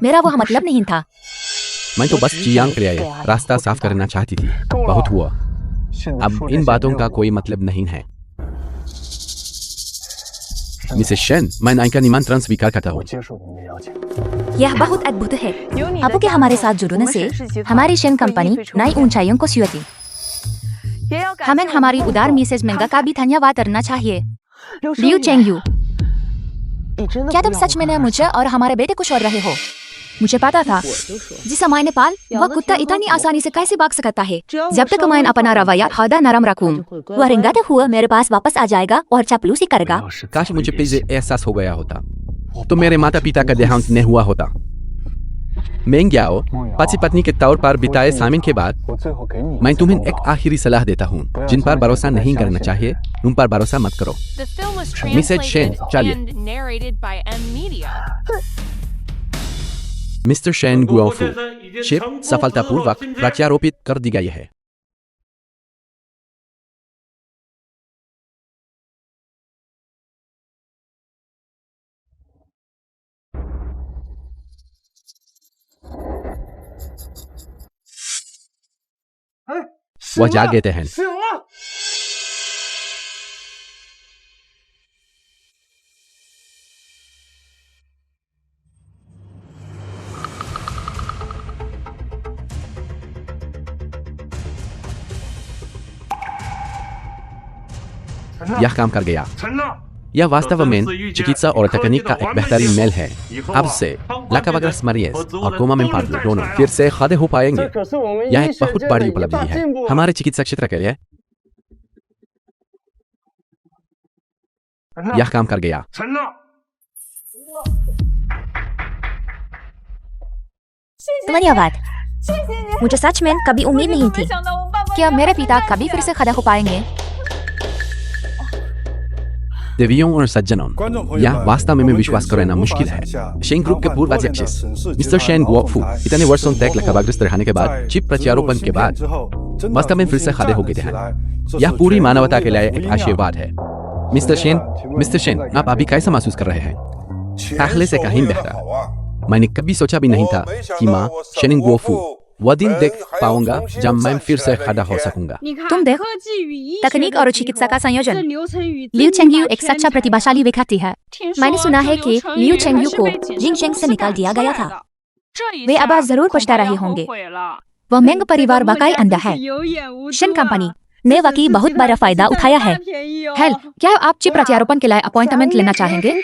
मेरा वह मतलब नहीं था। मैं तो बस जियांग के लिए रास्ता साफ करना चाहती थी। बहुत हुआ। अब इन बातों का कोई मतलब नहीं है। मिसेस शेन, मैं आपका निमंत्रण स्वीकार करता हूँ। यह बहुत अद्भुत है। आपके हमारे साथ जुड़ने से हमारी शेन कंपनी नई ऊंचाइयों को छुएगी। हमें हमारी उदार मिसेज मेंगा का भी धन्यवाद करना चाहिए। लियू चेंगयू, क्या तुम सच में मुझे और हमारे बेटे को छोड़ रहे हो? मुझे पता था जिस समय नेपाल वह कुत्ता इतनी आसानी से कैसे भाग सकता है। जब तक मैं अपना रवैया हौदा नरम रखूं, वह रिंगाते हुए मेरे पास वापस आ जाएगा और चापलूसी करेगा। काश मुझे पहले एहसास हो गया होता तो मेरे माता पिता का देहांत नहीं हुआ होता। मेंग याओ, पति पत्नी के तौर पर बिताए सामिन के बाद मैं तुम्हें एक आखिरी सलाह देता हूँ। जिन पर भरोसा नहीं करना चाहिए उन पर भरोसा मत करो। मिसेज शेन, चलिए। मिस्टर शेन गुआफू, चिप सफलतापूर्वक प्रत्यारोपित कर दी गई है। वह जाग गए हैं। यह काम कर गया। यह वास्तव में चिकित्सा और तकनीक का एक बेहतरीन मेल है। अब से लाकावाग्रस मरीज और कोमा में पार्टनर दोनों फिर से खड़े हो पाएंगे। यह एक बहुत बड़ी उपलब्धि है हमारे चिकित्सा क्षेत्र के लिए। यह काम कर गया। धन्यवाद। मुझे सच में कभी उम्मीद नहीं थी कि अब मेरे पिता कभी फिर से खड़ा हो पाएंगे। देवियों और सज्जनों, यह वास्तव में विश्वास करना मुश्किल है। शेन ग्रुप के पूर्व अध्यक्ष मिस्टर शेन गुओफू इतने वर्षों तक लकवाग्रस्त रहने के बाद चिप प्रत्यारोपण के बाद वास्तव में फिर से खड़े हो गए हैं। यह पूरी मानवता के लिए एक आशीर्वाद है। मिस्टर शेन, आप अभी कैसा महसूस कर रहे हैं? पहले से कहीं बेहतर। मैंने कभी सोचा भी नहीं था कि माँ शेन गुओफू वह दिन देख पाऊंगा जब मैं फिर से खड़ा हो सकूंगा। तुम देखो, तकनीक और चिकित्सा का संयोजन। लियू चेंगयू एक सच्चा प्रतिभाशाली व्यक्ति है। मैंने सुना है कि लियू चेंगयू को जिंगचेंग से निकाल दिया गया था। वे अब जरूर पछता रहे होंगे। वह मेंग परिवार वाकई अंधा है। शिन कंपनी ने वाकई बहुत बड़ा फायदा उठाया है। हेल, क्या आप चिप प्रत्यारोपण के लिए अपॉइंटमेंट लेना चाहेंगे?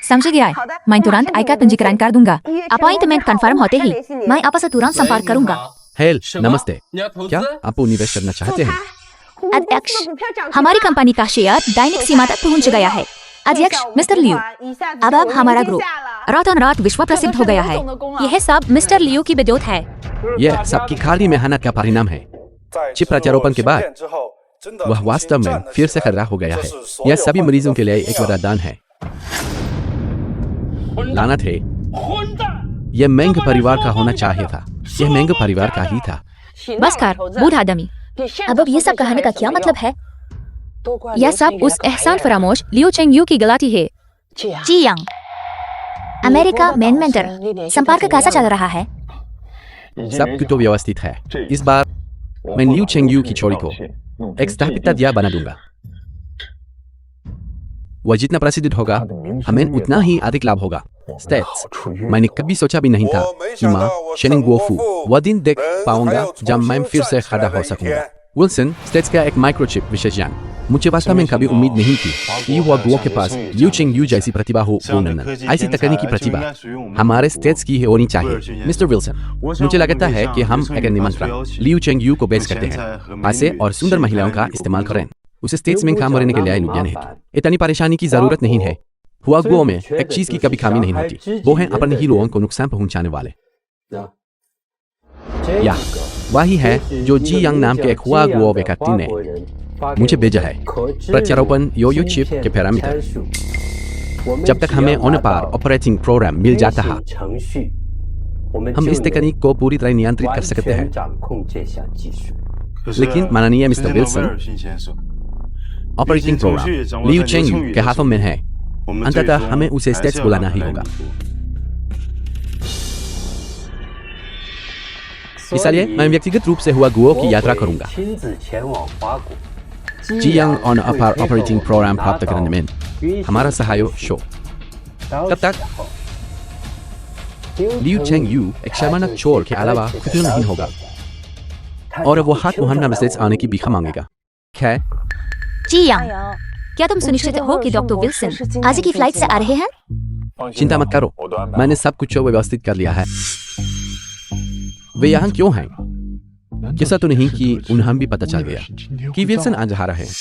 समझ गया है। मैं तुरंत आयकर पंजीकरण कर दूंगा। अपॉइंटमेंट कंफर्म होते ही मैं आपसे तुरंत संपर्क करूंगा। हेल, नमस्ते। क्या आप निवेश करना चाहते हैं? अध्यक्ष, हमारी कंपनी का शेयर दैनिक सीमा तक पहुंच गया है। अध्यक्ष मिस्टर लियू, अब हमारा ग्रुप रातों रात विश्व प्रसिद्ध हो गया है। यह सब मिस्टर लियू की बदौलत है। यह सबकी खाली मेहनत का परिणाम है। चिप प्रत्यारोपण के बाद वह वास्तव में फिर से खड़ा हो गया है। यह सभी मरीजों के लिए एक वरदान है। लानत है, यह मेंग परिवार का होना चाहिए था। यह मेंग परिवार का ही था। बस कर, बूढ़ा आदमी। अब ये सब कहने का क्या मतलब है? यह सब उस एहसान फरामोश लियू चेंगयू की गलती है। जी यांग, अमेरिका मेन मेंटर, संपर्क कैसा चल रहा है? सब कुछ तो व्यवस्थित है। इस बार मैं लियू चेंगयू की छोरी को एक स्थापित दिया बना दूंगा। वह जितना प्रसिद्ध होगा, हमें उतना ही अधिक लाभ होगा। स्टेट्स, मैंने कभी सोचा भी नहीं था कि माँ शेन गुओफू वह दिन देख पाऊंगा जब मैं फिर से खड़ा हो सकूंगा। विल्सन, स्टेट्स का एक माइक्रोचिप विशेषज्ञ। मुझे वास्तव में कभी उम्मीद नहीं थी कि वह गुओ के पास लियू चेंगयू जैसी प्रतिभा हो। ऐसी तकनीकी प्रतिभा हमारे स्टेट्स की होनी चाहिए। मिस्टर विल्सन, मुझे लगता है कि हम एक निमंत्रण लियू चेंगयू को भेज करते हैं। ऐसे और सुंदर महिलाओं का इस्तेमाल करें। उसे स्टेट्स में काम करने के लिए लुधियाना है। इतनी परेशानी की जरूरत नहीं है। हुआ गुओ में एक चीज की कभी खामी नहीं होती, वो है अपने ही लोगों को नुकसान पहुंचाने वाले। या वही है जो जी यांग नाम के एक हुआ गुओ व्यक्ति ने मुझे भेजा है। प्रत्यारोपण यो चिप के पैरामीटर। जब तक हमें ऑन पार ऑपरेटिंग प्रोग्राम मिल जाता है, हम इस तकनीक को पूरी तरह नियंत्रित कर सकते हैं। लेकिन माननीय Mister Wilson, operating program Liu Chengyu के हाथों में है। अंततः हमें उसे स्टेट्स बुलाना ही होगा। इसलिए मैं व्यक्तिगत रूप से हुआ गुओ की यात्रा करूंगा। जी यांग ऑन अपार ऑपरेटिंग प्रोग्राम प्राप्त करने में हमारा सहयोग शो। तब तक लियू चेंगयू एक शर्मानक चोर के अलावा कुछ नहीं होगा और वो हाथ मुहन्ना में स्टेट्स आने की भीख मांगेगा। खैर, जी यांग, क्या तुम सुनिश्चित हो कि डॉक्टर विल्सन आज की फ्लाइट से आ रहे हैं? चिंता मत करो, मैंने सब कुछ व्यवस्थित कर लिया है। वे यहाँ क्यों हैं? कैसा तो नहीं कि उन्हें भी पता चल गया कि विल्सन आज आ रहे हैं।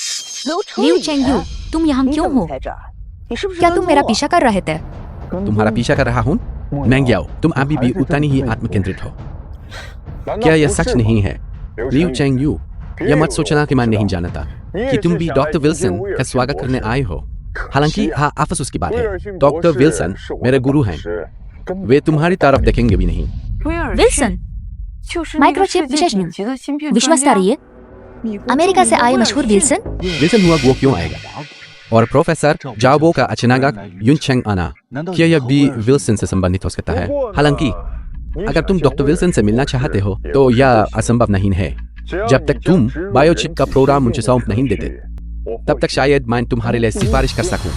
लियू चेंगयू, तुम यहाँ क्यों हो? क्या तुम मेरा पीछा कर रहे थे? तुम्हारा पीछा कर रहा हूँ? मेंग याओ, तुम अभी भी उतनी ही आत्मकेंद्रित हो। क्या यह सच नहीं है? लियू चेंगयू, यह मत सोचना कि मैं नहीं जानता कि तुम भी डॉक्टर विल्सन का स्वागत करने आए हो। हालांकि हाँ, अफसोस की बात है, डॉक्टर विल्सन मेरे गुरु हैं। वे तुम्हारी तरफ देखेंगे भी नहीं। विल्सन माइक्रोचिप विशेषज्ञ, विश्वस्तरीय अमेरिका से आए मशहूर विल्सन हुआ गुओ क्यों आएगा? और प्रोफेसर जाओबो का अचानक युनचेंग आना, क्या यह भी विल्सन से संबंधित हो सकता है? हालांकि अगर तुम डॉक्टर विल्सन से मिलना चाहते हो तो यह असंभव नहीं है। जब तक तुम बायोचिप का प्रोग्राम मुझे सौंप नहीं देते, तब तक शायद मैं तुम्हारे लिए सिफारिश कर सकूं।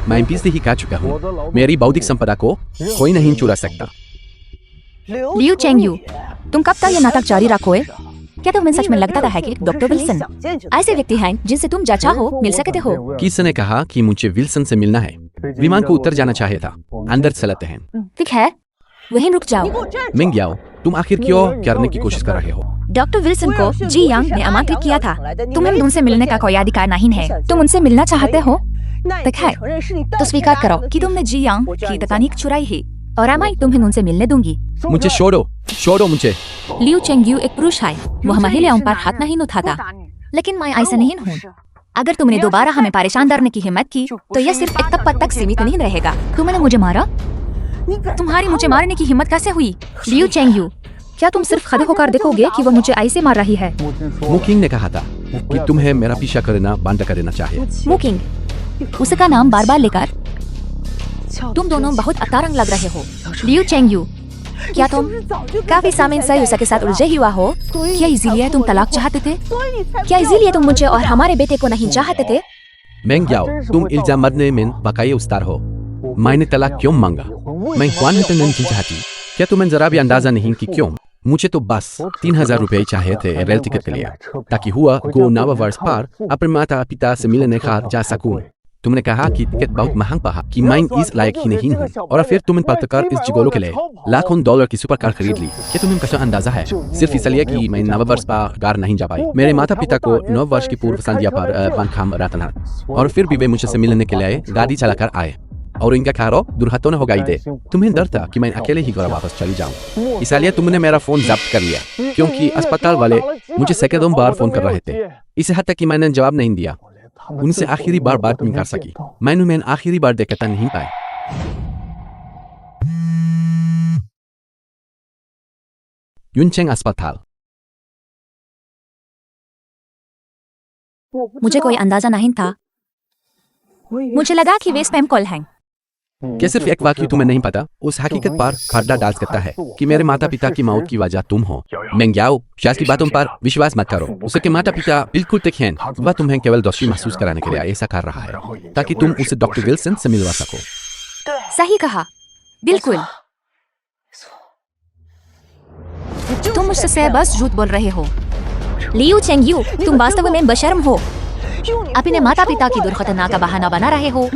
मैं पीछे ही कह चुका हूँ, मेरी बौद्धिक संपदा को कोई नहीं चुरा सकता। लियू चेंगयू, तुम कब तक ये नाटक जारी रखोगे? क्या तुम्हें सच में लगता है कि डॉक्टर विल्सन ऐसे व्यक्ति हैं जिनसे तुम जचा हो मिल सकते हो? किसने कहा कि मुझे विल्सन से मिलना है? विमान को उतर जाना चाहिए था। अंदर चलते हैं। ठीक है, वहीं रुक जाओ। मेंग याओ, तुम आखिर क्यों करने की कोशिश कर रहे हो? डॉक्टर विल्सन को जी यांग ने आमंत्रित किया था। तुम्हें उनसे मिलने का कोई अधिकार नहीं है। तुम उनसे मिलना चाहते हो? ठीक है, तो स्वीकार करो कि तुमने जी यांग की तकनीक चुराई है और मैं तुम्हें उनसे मिलने दूंगी। मुझे छोड़ो मुझे। लियू चेंगयू एक पुरुष है, वह महिलाओं पर हाथ नहीं उठाता। लेकिन मैं ऐसा नहीं हूँ। अगर तुमने दोबारा हमें परेशान करने की हिम्मत की तो यह सिर्फ एक तब तक सीमित नहीं रहेगा। तुमने मुझे मारा? तुम्हारी मुझे मारने की हिम्मत कैसे हुई? लियू चेंग यू, क्या तुम सिर्फ खड़े होकर देखोगे कि वो मुझे ऐसे मार रही है? मुकिंग ने कहा था कि तुम्हें मेरा पीछा करना बंद करना चाहिए। मुकिंग, उसका नाम बार बार लेकर तुम दोनों बहुत अतारंग लग रहे हो। लियू चेंग यू, क्या तुम काफी समय से उसके साथ उलझे हुआ हो? क्या इसीलिए तुम तलाक चाहते थे? क्या इसीलिए तुम मुझे और हमारे बेटे को नहीं चाहते थे? मेंग याओ, तुम इल्जाम मरने में वाकई उस्ताद हो। मैंने तलाक क्यों मांगा? मैं ख्वान नहीं चाहती। क्या तुम्हें जरा भी अंदाजा नहीं कि क्यों? मुझे तो बस 3,000 रुपए चाहिए थे रेल टिकट के लिए, ताकि हुआ को नव वर्ष पर अपने माता पिता से मिलने का जा सकूं। तुमने कहा कि टिकट बहुत महंगा है, कि मैं इस लायक ही नहीं हूँ, और फिर तुमने पलटकर इस जिगोलो के लिए लाखों डॉलर की सुपर कार खरीद ली। क्या तुम्हें कैसा अंदाजा है? सिर्फ इसलिए कि मैं नव वर्ष पर कार नहीं जा पाई। मेरे माता पिता को 9 वर्ष की पूर्व संध्या पर बनखाम रतन, और फिर भी वे मुझसे मिलने के लिए गाड़ी चलाकर आए, और इनका खारो दुर्घटना हो गई दे। तुम्हें डर था कि मैं अकेले ही घर वापस चली जाऊं, इसलिए तुमने मेरा फोन जब्त कर लिया, क्योंकि अस्पताल वाले मुझे सैकड़ों बार फोन कर रहे थे। इस हद तक कि मैंने जवाब नहीं दिया। उनसे आखिरी बार बात नहीं कर सकी। मैंने उन्हें आखिरी बार देखता नहीं पाया। युनचेंग अस्पताल। मुझे कोई अंदाजा नहीं था। मुझे लगा कि वे स्पैम कॉल हैं। क्या सिर्फ एक वाक्य तुम्हें नहीं पता उस हकीकत पर पर्दा डाल सकता है कि मेरे माता पिता की मौत की वजह तुम हो? मेंग याओ, शायद की बातों पर विश्वास मत करो। उसके माता पिता बिल्कुल ठीक हैं। वह तुम्हें केवल दोषी महसूस कराने के लिए ऐसा कर रहा है, ताकि तुम उसे डॉक्टर विल्सन से मिलवा सको। सही कहा, बिल्कुल। तुम मुझसे बस झूठ बोल रहे हो। लियू चेंग यू, तुम वास्तव में बेशर्म हो। अपने माता पिता की दुर्घटना का बहाना बना रहे हो।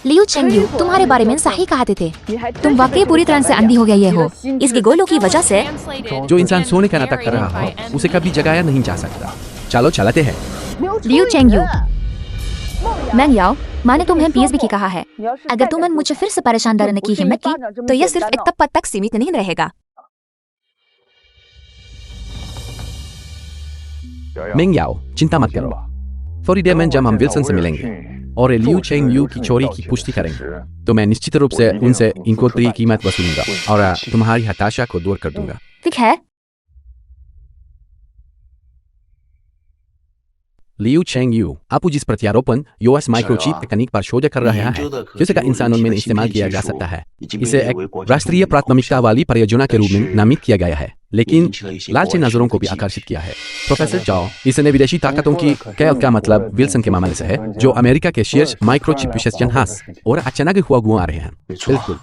लियू चेंग यू, तुम्हारे बारे में सही कहते थे। तुम वाकई पूरी तरह से अंधी हो गए हो इसके गोलों की वजह से। जो इंसान सोने का नाटक कर रहा हो उसे कभी जगाया नहीं जा सकता। चलो चलाते हैं। लियू चेंग यू, मेंग याओ, मैंने तुम्हें पीएसबी की कहा है, अगर तुमने मुझे फिर से परेशान करने की हिम्मत की तो यह सिर्फ एक तब तक सीमित नहीं रहेगा। मेंग याओ, चिंता मत करो। थोड़ी देर में जब हम विल्सन से मिलेंगे और लियू चेंग यू की चोरी की पुष्टि करेंगे, तो मैं निश्चित रूप से उनसे इनको तय कीमत वसूलूंगा और तुम्हारी हताशा को दूर कर दूंगा। ठीक है। लियू चेंग यू, आप जिस प्रत्यारोपण यूएस माइक्रोचिप तकनीक पर शोध कर रहे हैं, जिसका इंसानों में इस्तेमाल किया जा सकता है, इसे एक राष्ट्रीय प्राथमिकता वाली परियोजना के रूप में नामित किया गया है, लेकिन लालची नजरों को भी आकर्षित किया है। प्रोफेसर जाओ, इसने विदेशी ताकतों की कैल का मतलब विल्सन के मामले से है, जो अमेरिका के शीर्ष माइक्रोचिप विशेषज्ञ हैं, और अचानक हुआ गुआ आ रहे हैं। बिल्कुल,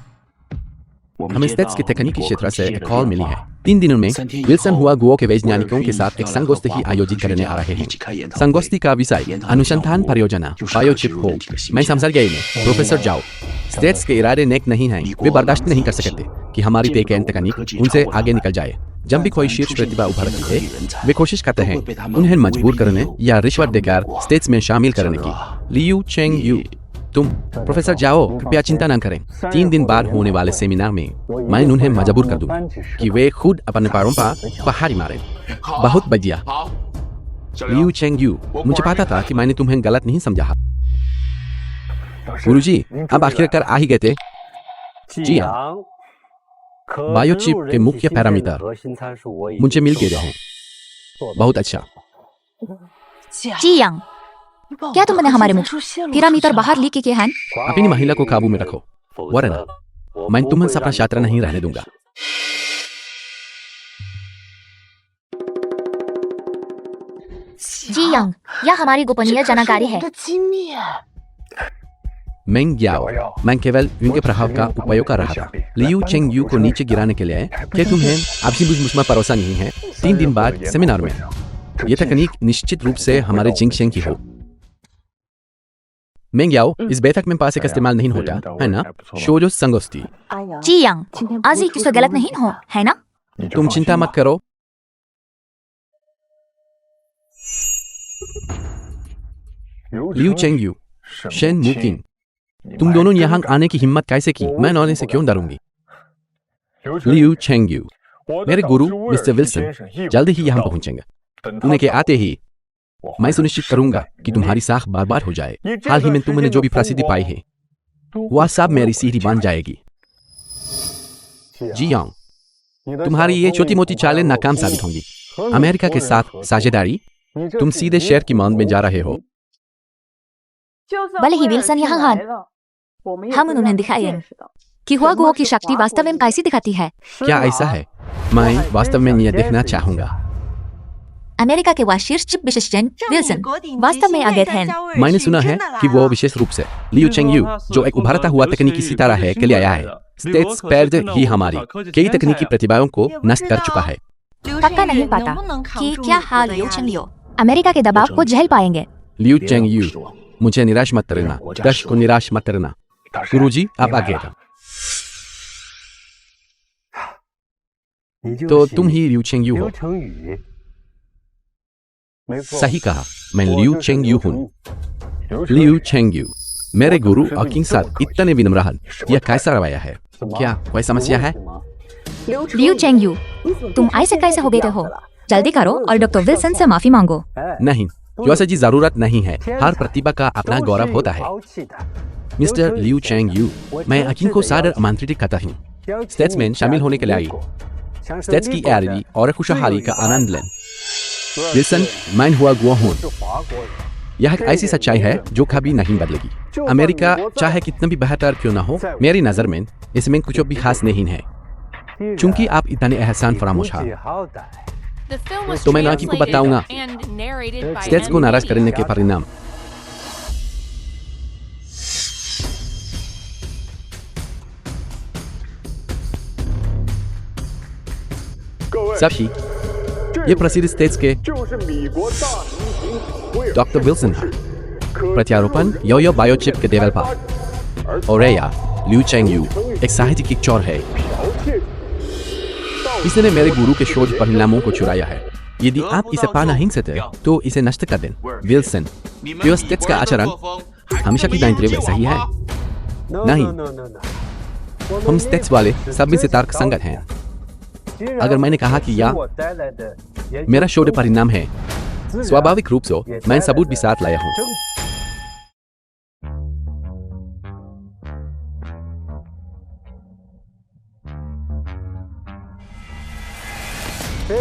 हमें स्टेट्स के तकनीकी क्षेत्र से एक कॉल मिली है। 3 दिनों में विल्सन हुआ गुओ के वैज्ञानिकों के साथ एक संगोष्ठी ही आयोजित करने आ रहे हैं। संगोष्ठी का विषय अनुसंधान परियोजना बायोचिप हो। मैं समझ गई नहीं। प्रोफेसर जाओ, स्टेट्स के इरादे नेक नहीं हैं। वे बर्दाश्त नहीं कर सकते कि हमारी पेकेन तकनीक उनसे आगे निकल जाए। जब भी कोई शीर्ष प्रतिभा उभरती है, वे कोशिश करते हैं उन्हें मजबूर करने या रिश्वत देकर स्टेट्स में शामिल करने की। लियू चेंग यू, तुम प्रोफेसर जाओ, कृपया चिंता न करें। 3 दिन बाद होने वाले सेमिनार में मैं उन्हें मजबूर कर दूंगा कि वे खुद अपने पैरों पर पहाड़ी मारें। बहुत बढ़िया। लियू चेंग यू, मुझे पता था कि मैंने तुम्हें गलत नहीं समझा। गुरुजी, अब आखिरकार आ ही गए थे। जी हाँ, बायोचिप के मुख्य पैरामीटर मुझे मिल गए हैं। बहुत अच्छा। जी यांग, क्या तुमने हमारे मुख पैरामीटर बाहर लीक किए हैं? अपनी महिला को काबू में रखो, वरना मैं तुम्हें अपना छात्र नहीं रहने दूंगा। जी यांग, यह हमारी गोपनीय जानकारी है। मेंग याओ, मैं केवल उनके प्रभाव का उपयोग कर रहा था। लियू चेंग यू को नीचे गिराने के लिए। क्या तुम्हें आपसी मुझमें भरोसा नहीं है? 3 दिन बाद सेमिनार में यह तकनीक निश्चित रूप से हमारे जिंगशेंग की हो। मेंग याओ, इस बैठक में पासे का इस्तेमाल नहीं होता है ना? शोजो संगोष्ठी। जी यांग, आज ही किसी गलत नहीं हो, है ना? तुम चिंता मत करो। लियू चेंग यू, शेन मुकिंग, तुम दोनों यहाँ आने की हिम्मत कैसे की? मैं आने से क्यों डरूंगी? लियू चेंग यू, मेरे गुरु मिस्टर विल्सन जल्द ही यहाँ पहुंचेंगे। उन्हें के आते ही मैं सुनिश्चित करूंगा कि तुम्हारी साख बार बार हो जाए। हाल ही में तुमने जो भी प्रसिद्धि पाई है वह सब मेरी सीढ़ी बन जाएगी। जी हाँ, तुम्हारी ये छोटी मोटी चालें नाकाम साबित होंगी। अमेरिका के साथ साझेदारी, तुम सीधे शेर की मांग में जा रहे हो। भले ही विल्सन यहाँ हार, हम उन्हें दिखाएंगे कि हुआ गुओ की शक्ति वास्तव में कैसी दिखाती है। क्या ऐसा है? मैं वास्तव में यह देखना चाहूंगा। अमेरिका के वह शीर्ष चिप विशेषज्ञ विल्सन वास्तव में अगेत हैं। मैंने सुना है कि वो विशेष रूप से लियू चेंगयू, जो एक उभरता हुआ तकनीकी सितारा है, के लिए आया है। स्टेट्स पैर ही हमारी कई तकनीकी प्रतिभाओं को नष्ट कर चुका है। पक्का नहीं पाता कि क्या हाल लियू चेंगयू अमेरिका के दबाव को झेल पाएंगे। लियू चेंगयू, मुझे निराश मत करना, दश को निराश मत करना। गुरुजी, आप आगे रहो। तो तुम ही लियू चेंगयू हो। सही कहा, मैं लियू चेंगयू हूँ। लियू चेंगयू, मेरे गुरु और किंग साथ इतने विनम्र रहन, यह कैसा रवैया है? क्या कोई समस्या है? लियू चेंगयू, तुम ऐसे कैसे हो गए हो? जल्दी करो और डॉक्टर विल्सन से माफी मांगो। नहीं, वैसे जी जरूरत नहीं है। हर प्रतिभा का अपना गौरव होता है। मिस्टर लियू चेंगयू, मैं अकिन को सादर आमंत्रित करता हूँ। स्टेट्स में शामिल होने के लिए आई। स्टेट्स की आजादी और खुशहाली का आनंद लें। विल्सन, मैं हुआ गुआ हूँ। यह एक ऐसी सच्चाई है जो कभी नहीं बदलेगी। अमेरिका चाहे कितना भी बेहतर क्यों ना हो, मेरी नजर में इसमें कुछ भी खास नहीं है, क्योंकि आप इतने एहसान फरामोश हैं। तो मैं नाकी को बताऊंगा स्टेट्स को नाराज करने के परिणाम। सभी ये प्रसिद्ध स्टेट्स के डॉक्टर विल्सन है। प्रत्यारोपण यो बायोचिप के डेवलपर और लियू चेंगयू एक साहित्यिक चोर है। इसने मेरे गुरु के शोध परिणामों को चुराया है। यदि आप इसे पा नहीं सकते तो इसे नष्ट कर दें। विल्सन, यो स्टेट्स का आचरण हमेशा की दायित्व वैसा ही है। नहीं, हम स्टेट्स वाले सब में से तर्क संगत हैं। अगर मैंने कहा कि यह मेरा शोध परिणाम है, स्वाभाविक रूप से मैं सबूत भी साथ लाया हूं।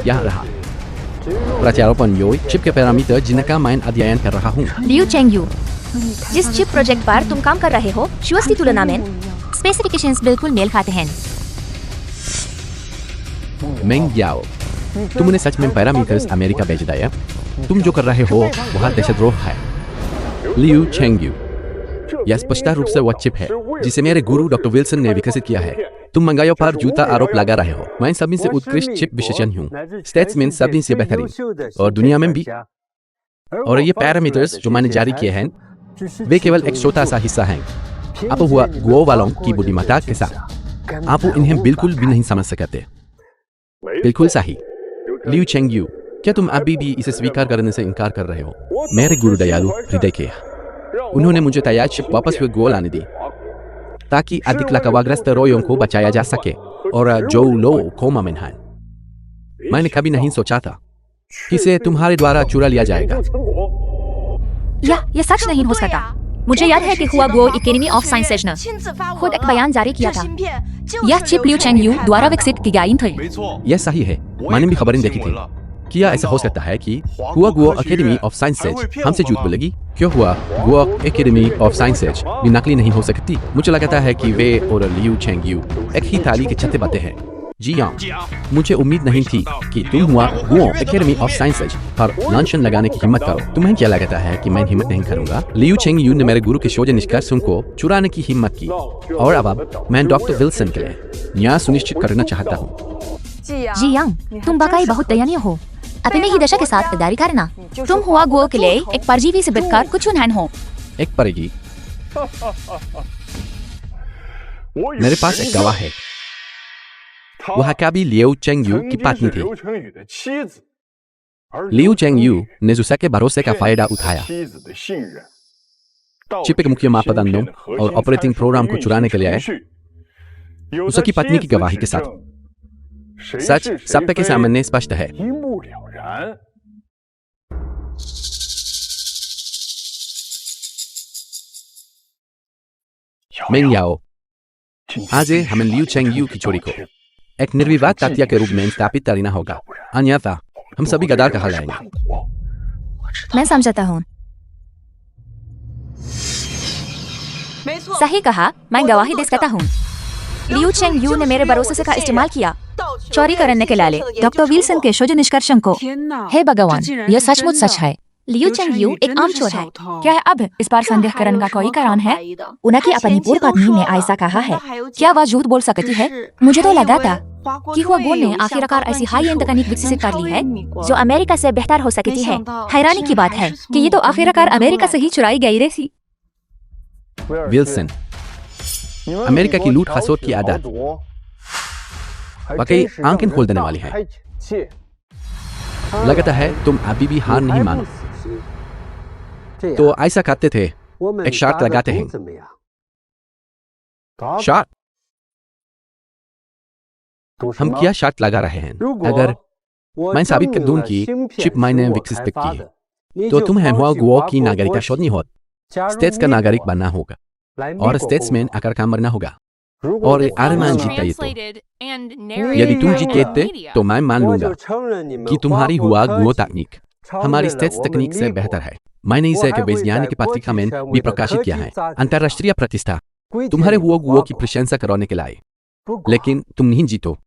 यहाँ रहा प्रत्यारोपण यो चिप के पैरामीटर जिनका मैं अध्ययन कर रहा हूँ। लियू चेंगयू, जिस चिप प्रोजेक्ट पर तुम काम कर रहे हो, शुअर्स की तुलना में स्पेसिफिकेशंस बिल्कुल मेल खाते हैं। मेंग याओ, तुमने सच में पैरामीटर्स अमेरिका भेज दिया। तुम जो कर रहे हो वह देशद्रोह है। लियू चेंगयू, यह स्पष्ट रूप से वह चिप है जिसे मेरे गुरु डॉक्टर विल्सन ने विकसित किया है। तुम मंगाइयों पर जूता आरोप लगा रहे हो। मैं सभी से उत्कृष्ट चिप विशेषज्ञ हूँ, स्टेट्स में सभी से बेहतरीन और दुनिया में भी। और ये पैरामीटर्स जो मैंने जारी किए हैं वे केवल एक छोटा सा हिस्सा हैं। आप हुआ गुओ वालों की बुद्धिमत्ता के साथ आप इन्हें बिल्कुल भी नहीं समझ सकते। बिल्कुल सही। लियू चेंगयू, क्या तुम अभी भी इसे स्वीकार करने से इनकार कर रहे हो? मेरे गुरु दयालु हृदय के, उन्होंने मुझे तैयार चिप वापस हुए गोल आने दी ताकि अधिक लकवाग्रस्त रोगियों को बचाया जा सके और जो लोग कोमा में हैं। मैंने कभी नहीं सोचा था कि इसे तुम्हारे द्वारा चुरा लिया जाएगा। यह सच नहीं हो सकता। मुझे याद है कि हुआ गुओ एकेडमी ऑफ साइंसेज ने खुद एक बयान जारी किया था। यह चिप लियू चेंगयू द्वारा विकसित की गई थी। यह सही है, मैंने भी खबरें देखी थी। क्या ऐसा हो सकता है कि हुआ गुओ एकेडमी ऑफ साइंसेज हमसे झूठ बोलेगी? क्यों हुआ गुओ एकेडमी ऑफ साइंसेज भी नकली नहीं हो सकती? मुझे लगता है कि वे और लियू चेंगयू एक ही थाली के छत्ते बातें हैं। जी हाँ, मुझे उम्मीद नहीं थी कि तुम हुआ गुओ एकेडमी ऑफ साइंसेज पर लांछन लगाने की हिम्मत करो। तुम्हें क्या लगता है कि मैं हिम्मत नहीं करूंगा? लियू चेंगयू ने मेरे गुरु के शोध निष्कर्षों को चुराने की हिम्मत की और अब मैं डॉक्टर विल्सन के लिए न्याय सुनिश्चित करना चाहता हूँ। जी यांग, तुम वाकई बहुत दयनीय हो। अपने ही दशा के साथ गद्दारी करना। तुम हुआ गुओ के लिए एक परजीवी से बिककर कुछ नहीं हो। एक परजीवी? मेरे पास एक गवाह है। वह कभी लियू चेंगयू की पत्नी थी। लियू चेंगयू ने जुसा के भरोसे का फायदा उठाया। चिप के मुख्य मापदंडों और ऑपरेटिंग प्रोग्राम को चुराने के लिए उसकी पत्नी की गवाही के साथ सच सबके सामने स्पष्ट है। मेंग याओ, आज हमें लियू चेंग यू की चोरी को एक निर्विवाद तथ्य के रूप में स्थापित करना होगा, अन्यथा हम सभी गद्दार कहलाएंगे। मैं समझता हूँ। सही कहा, मैं गवाही दे सकता हूँ। लियू चेंग यू ने मेरे भरोसे का इस्तेमाल किया चोरी करने के लाले डॉक्टर विल्सन के शोध निष्कर्षण को। हे भगवान, यह सचमुच सच है। लियू चेंग यू एक आम चोर है। क्या अब इस पर संदेह करने का कोई कारण है? उनकी अपनी पूर्व पत्नी ने ऐसा कहा है। क्या वह झूठ बोल सकती है? मुझे तो लगा था कि हुआगो ने आखिरकार ऐसी हाई एंड तकनीक विकसित कर ली है जो अमेरिका से बेहतर हो सकती है। हैरानी की बात है कि ये तो आखिरकार अमेरिका से ही चुराई गई रही। विल्सन, अमेरिका की लूट खसोट की आदत वाकई आंखें खोल देने वाली है। लगता है तुम अभी भी हार नहीं मानो। तो ऐसा करते थे, एक शर्त लगाते हैं। शर्त? हम क्या शर्त लगा रहे हैं? अगर मैं साबित कर दूं कि चिप मैंने विकसित की है, तो तुम्हें हुआगो की नागरिकता शोधनी हो, स्टेट्स का नागरिक बनना होगा और स्टेट्स में आकर काम करना होगा। और आर्यमान जीतता ये तो। यदि तुम जीतते तो मैं मान लूंगा कि तुम्हारी हुआगो तकनीक हमारी स्टेट्स तकनीक से बेहतर है। मैंने इसे एक वैज्ञानिक पत्रिका में भी प्रकाशित किया है। अंतर्राष्ट्रीय प्रतिष्ठा तुम्हारे हुआगो की प्रशंसा करने के लिए, लेकिन तुम नहीं जीतो।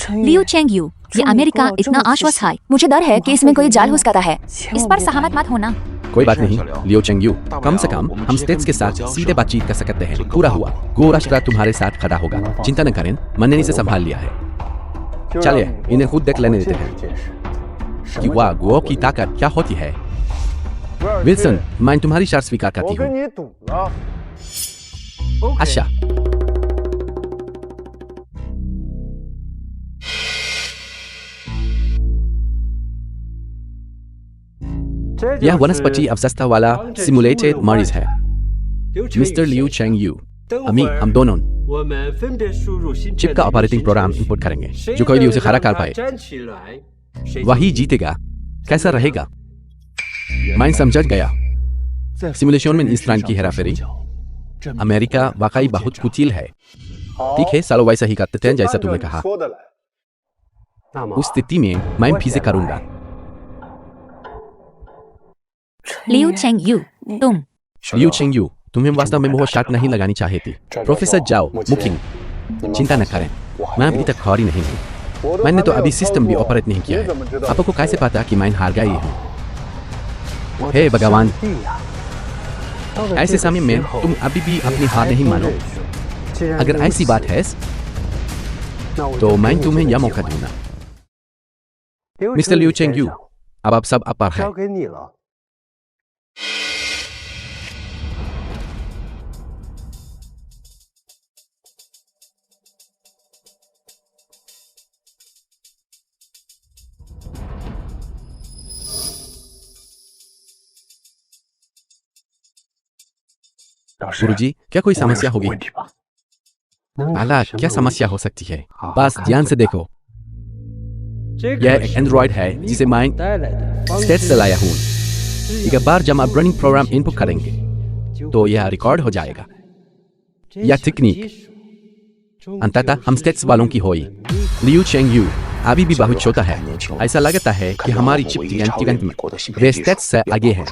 लियू चेंग यू, ये अमेरिका इतना आश्वस्त है, मुझे डर है कि इसमें कोई जाल हो सकता है। इस पर सहमत मत होना। कोई बात नहीं लियू चेंग यू, कम से कम हम स्टेट्स के साथ सीधे बातचीत कर सकते हैं। पूरा हुआ गो राष्ट्र तुम्हारे साथ खड़ा होगा, चिंता न करें, मैंने इसे संभाल लिया है। चलिए इन्हें खुद देख लेने देते हैं कि हुआगो की ताकत क्या होती है। विल्सन, मैं तुम्हारी शर्त स्वीकार करती हूँ। अच्छा, यह वनस्पति अवस्था वाला सिमुलेटेड मरीज है। मिस्टर लियू चेंग यू, हम दोनों चिप का ऑपरेटिंग प्रोग्राम इनपुट करेंगे। जो कोई भी उसे खड़ा कर पाए वही जीतेगा। कैसा रहेगा? मैं समझ गया। सिमुलेशन में इस तरह की हेराफेरी अमेरिका वाकई बहुत कुटिल है। ठीक है, सालों वैसा ही करते थे जैसा तुमने कहा। उस स्थिति में मैं फिर से करूंगा। Liu Cheng Yu, Liu Cheng Yu, तुम्हें वास्तव में वो शर्त नहीं लगानी चाहिए थी। प्रोफेसर जाओ मुकिंग, चिंता न करें, मैं अभी तक हारी नहीं हूँ। मैंने तो अभी सिस्टम भी ऑपरेट नहीं किया है। आपको कैसे पता कि मैं हार गई हूँ? हे भगवान, ऐसे समय में तुम अभी भी अपनी हार नहीं मानो। अगर ऐसी बात है तो मैं तुम्हें यह मौका दूंगा। मिस्टर लियू चेंग यू, अब आप सब अपर हैं। गुरुजी, क्या कोई समस्या होगी? आला, क्या समस्या हो सकती है? बस ध्यान से देखो। यह एक एंड्रॉइड है जिसे मैं स्टेट्स से लाया हूँ। एक बार जब आप रनिंग प्रोग्राम इनपुट करेंगे तो यह रिकॉर्ड हो जाएगा। यह तकनीक अंततः हम स्टेट्स वालों की होई। लियू चेंग यू अभी भी बहुत छोटा है। ऐसा लगता है कि हमारी चिप गिगंत में वे स्टेट्स से आगे हैं,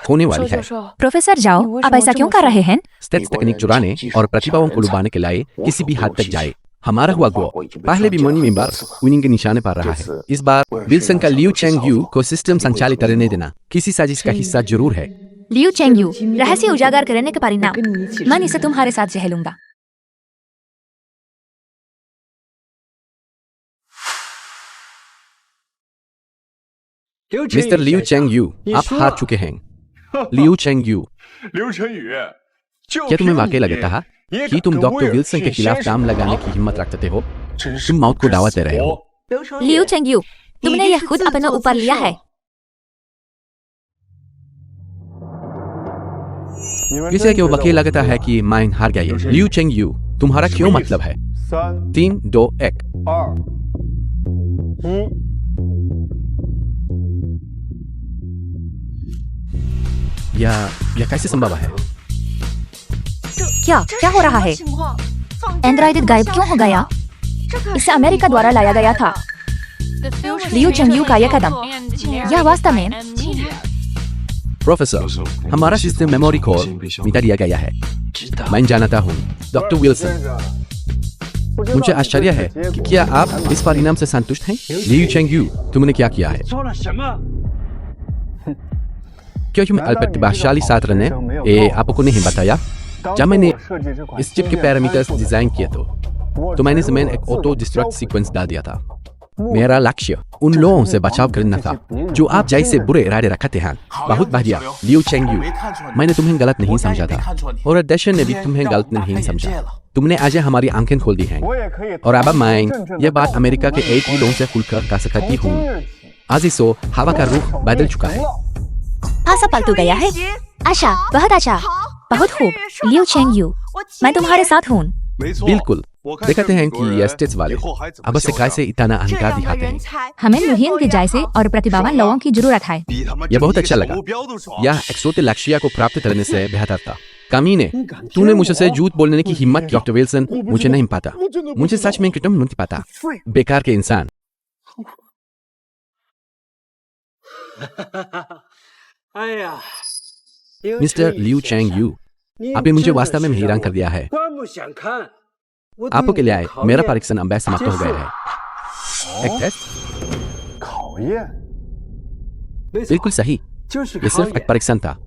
होने वाली है। प्रोफेसर जाओ, आप ऐसा क्यों कर रहे हैं? स्टेट्स तकनीक चुराने और प्रतिभाओं को लुभाने के लिए किसी भी हद तक जाए। हमारा हुआगो पहले भी मनी में बार विनिंग के निशाने पर रहा है। इस बार विल्सन का लियू चेंग यू को सिस्टम संचालित करने देना किसी साजिश का हिस्सा जरूर है। लियू चेंग यू, रहस्य उजागर करने के परिणाम मैं इसे तुम्हारे साथ झेलूंगा। मिस्टर लियू चेंग यू, आप हार चुके हैं। लियू चेंग यू, क्या तुम्हें वाकई लगता है कि तुम डॉक्टर विल्सन के खिलाफ काम लगाने की हिम्मत रखते हो? तुम मौत को दावा दे रहे हो। लियू चेंग यू, तुमने यह खुद अपने ऊपर लिया है। किसी के वकील लगता है कि मैं हार गई। लियू चेंग यू, तुम्हारा क्यों मतलब है? 3, 2, 1। या कैसे संभव है? क्या क्या हो रहा है? एंड्रॉइड गायब क्यों हो गया? इसे अमेरिका द्वारा लाया गया था। लियू चेंगयू का यह कदम, यह वास्तव में प्रोफेसर, हमारा सिस्टम मेमोरी को मिटा दिया गया है। मैं जानता हूँ डॉक्टर विल्सन। मुझे आश्चर्य है कि क्या आप इस परिणाम से संतुष्ट हैं? लियू चेंगयू, तुमने क्या किया है? क्योंकि मैं अल्पप्रतिभाशाली छात्र ने आपको नहीं बताया। जब मैंने इस चिप के पैरामीटर्स डिजाइन किए तो मैंने इसमें एक ऑटो डिस्ट्रक्ट सीक्वेंस डाल दिया था। मेरा लक्ष्य उन लोगों से बचाव करना था जो आप जैसे बुरे इरादे रखते हैं। बहुत बढ़िया लियू चेंगयू, मैंने तुम्हें गलत नहीं समझा था और दर्शन ने भी तुम्हें गलत नहीं समझा। तुमने आज हमारी आंखें खोल दी हैं और अब मैं यह बात अमेरिका के एक ही लोगों से खुलकर कह सकती हूँ। आज इस हवा का रुख बदल चुका है। आशा पलटू गया है। आशा, बहुत अच्छा, बहुत खूब। लियू चेंगयू, मैं तुम्हारे साथ हूँ। बिल्कुल। देखते हैं कि ये स्टेट्स वाले अब से कैसे इतना अहंकार दिखाते हैं। हमें मुहिम के जैसे और प्रतिभावान लोगों की जरूरत है। यह बहुत अच्छा लगा। यह एक सोते लक्ष्य को प्राप्त करने से बेहतर था। कमीने, तूने मुझसे झूठ बोलने की हिम्मत की डॉक्टर विल्सन। मुझे नहीं पता, मुझे सच में तुम नहीं पता। बेकार के इंसान। मिस्टर लियू चेंगयू, आपने मुझे वास्तव में हैरान कर दिया है। आपके लिए मेरा परीक्षण अब समाप्त हो गया है। एक टेस्ट? बिल्कुल सही, ये सिर्फ एक परीक्षण था।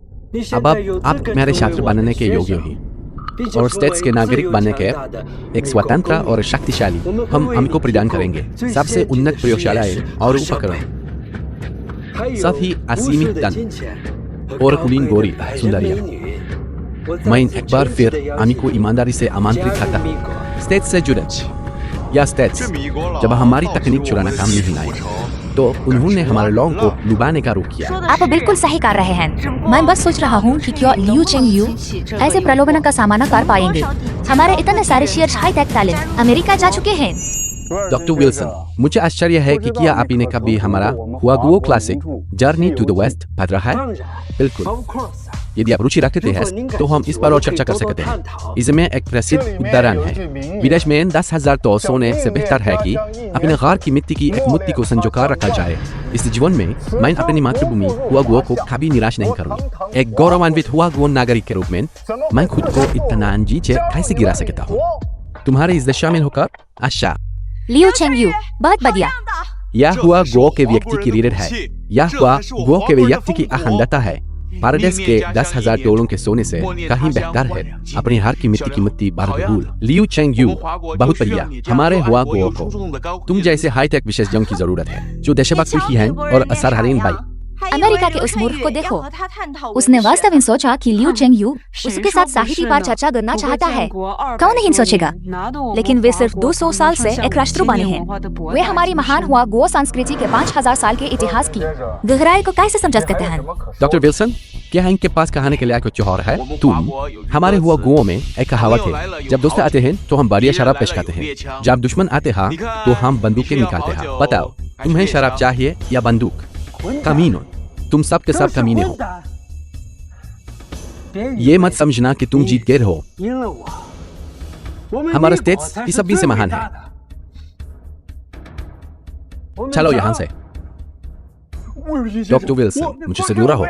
अब आप मेरे छात्र बनने के योग्य हैं और स्टेट्स के नागरिक बनने के एक स्वतंत्र और शक्तिशाली हमको प्रदान करेंगे सबसे उन्नत प्रयोगशालाएं और उपकरण, साथ ही असीमित धन और कुलीन गोरी सुंदरियां। मैं एक बार फिर हमको ईमानदारी से आमंत्रित करता हूँ स्टेट्स से जुड़े। या स्टेट्स जब हमारी तकनीक चुराना काम नहीं आया तो उन्होंने हमारे लोगों को लुभाने का रुख किया। आप बिल्कुल सही कर रहे हैं। मैं बस सोच रहा हूँ कि क्या लियू चेंगयू ऐसे प्रलोभन का सामना कर पाएंगे। हमारे इतने सारे shares high tech talent America जा चुके हैं। डॉक्टर विल्सन, मुझे आश्चर्य है कि क्या आपने कभी हमारा Huaguo classic Journey to the West पढ़ा है? बिल्कुल। यदि आप रुचि रखते हैं तो हम इस पर और चर्चा कर सकते हैं। इसमें एक प्रसिद्ध उदाहरण है। विदेश में 10,000 तो सोने से बेहतर है कि अपने घर की मिट्टी की एक मूर्ति को संजोकर रखा जाए। इस जीवन में मैं अपनी मातृभूमि हुआगुओ को कभी निराश नहीं करूंगा। एक गौरवान्वित हुआगुओ नागरिक के रूप में मैं खुद को इतना नीचे कैसे गिरा सकता हूँ? तुम्हारे इस दशा में होकर आशा। लियू चेंगयू, बहुत बढ़िया। यह हुआगुओ के व्यक्ति की रीढ़ है। यह हुआगुओ के व्यक्ति की अखंडता है। पारदेश के 10,000 डॉलरों के सोने से कहीं बेहतर है अपने हार की मिट्टी की मिट्टी बारबहुल। लियू चेंगयू, बहुत बढ़िया। हमारे हुआगुओ को तुम जैसे हाईटेक विशेषज्ञों की जरूरत है जो देशभक्त ही हैं और असरहरीन भाई। अमेरिका के उस मूर्ख को देखो। उसने वास्तव में सोचा कि लियू चेंगयू उसके साथ साहित्य पर चर्चा करना चाहता है। कौन नहीं सोचेगा? लेकिन वे सिर्फ 200 साल से एक राष्ट्र बने हैं। वे हमारी महान हुआगुओ संस्कृति के 5,000 साल के इतिहास की गहराई को कैसे समझ सकते हैं? डॉक्टर विल्सन, क्या इनके पास कहने के लिए कुछ और है? तुम हमारे हुआगुओ में एक कहावत है, जब दोस्त आते हैं तो हम बढ़िया शराब पेश करते हैं, जब दुश्मन आते हैं तो हम बंदूकें निकालते हैं। बताओ, तुम्हें शराब चाहिए या बंदूक? कमीनो, तुम सब के सब कमीने हो। ये मत समझना कि तुम जीत गए हो। हमारा स्टेट्स इस सब भी से महान है। चलो यहाँ से। डॉक्टर विल्सन, मुझसे दूर रहो।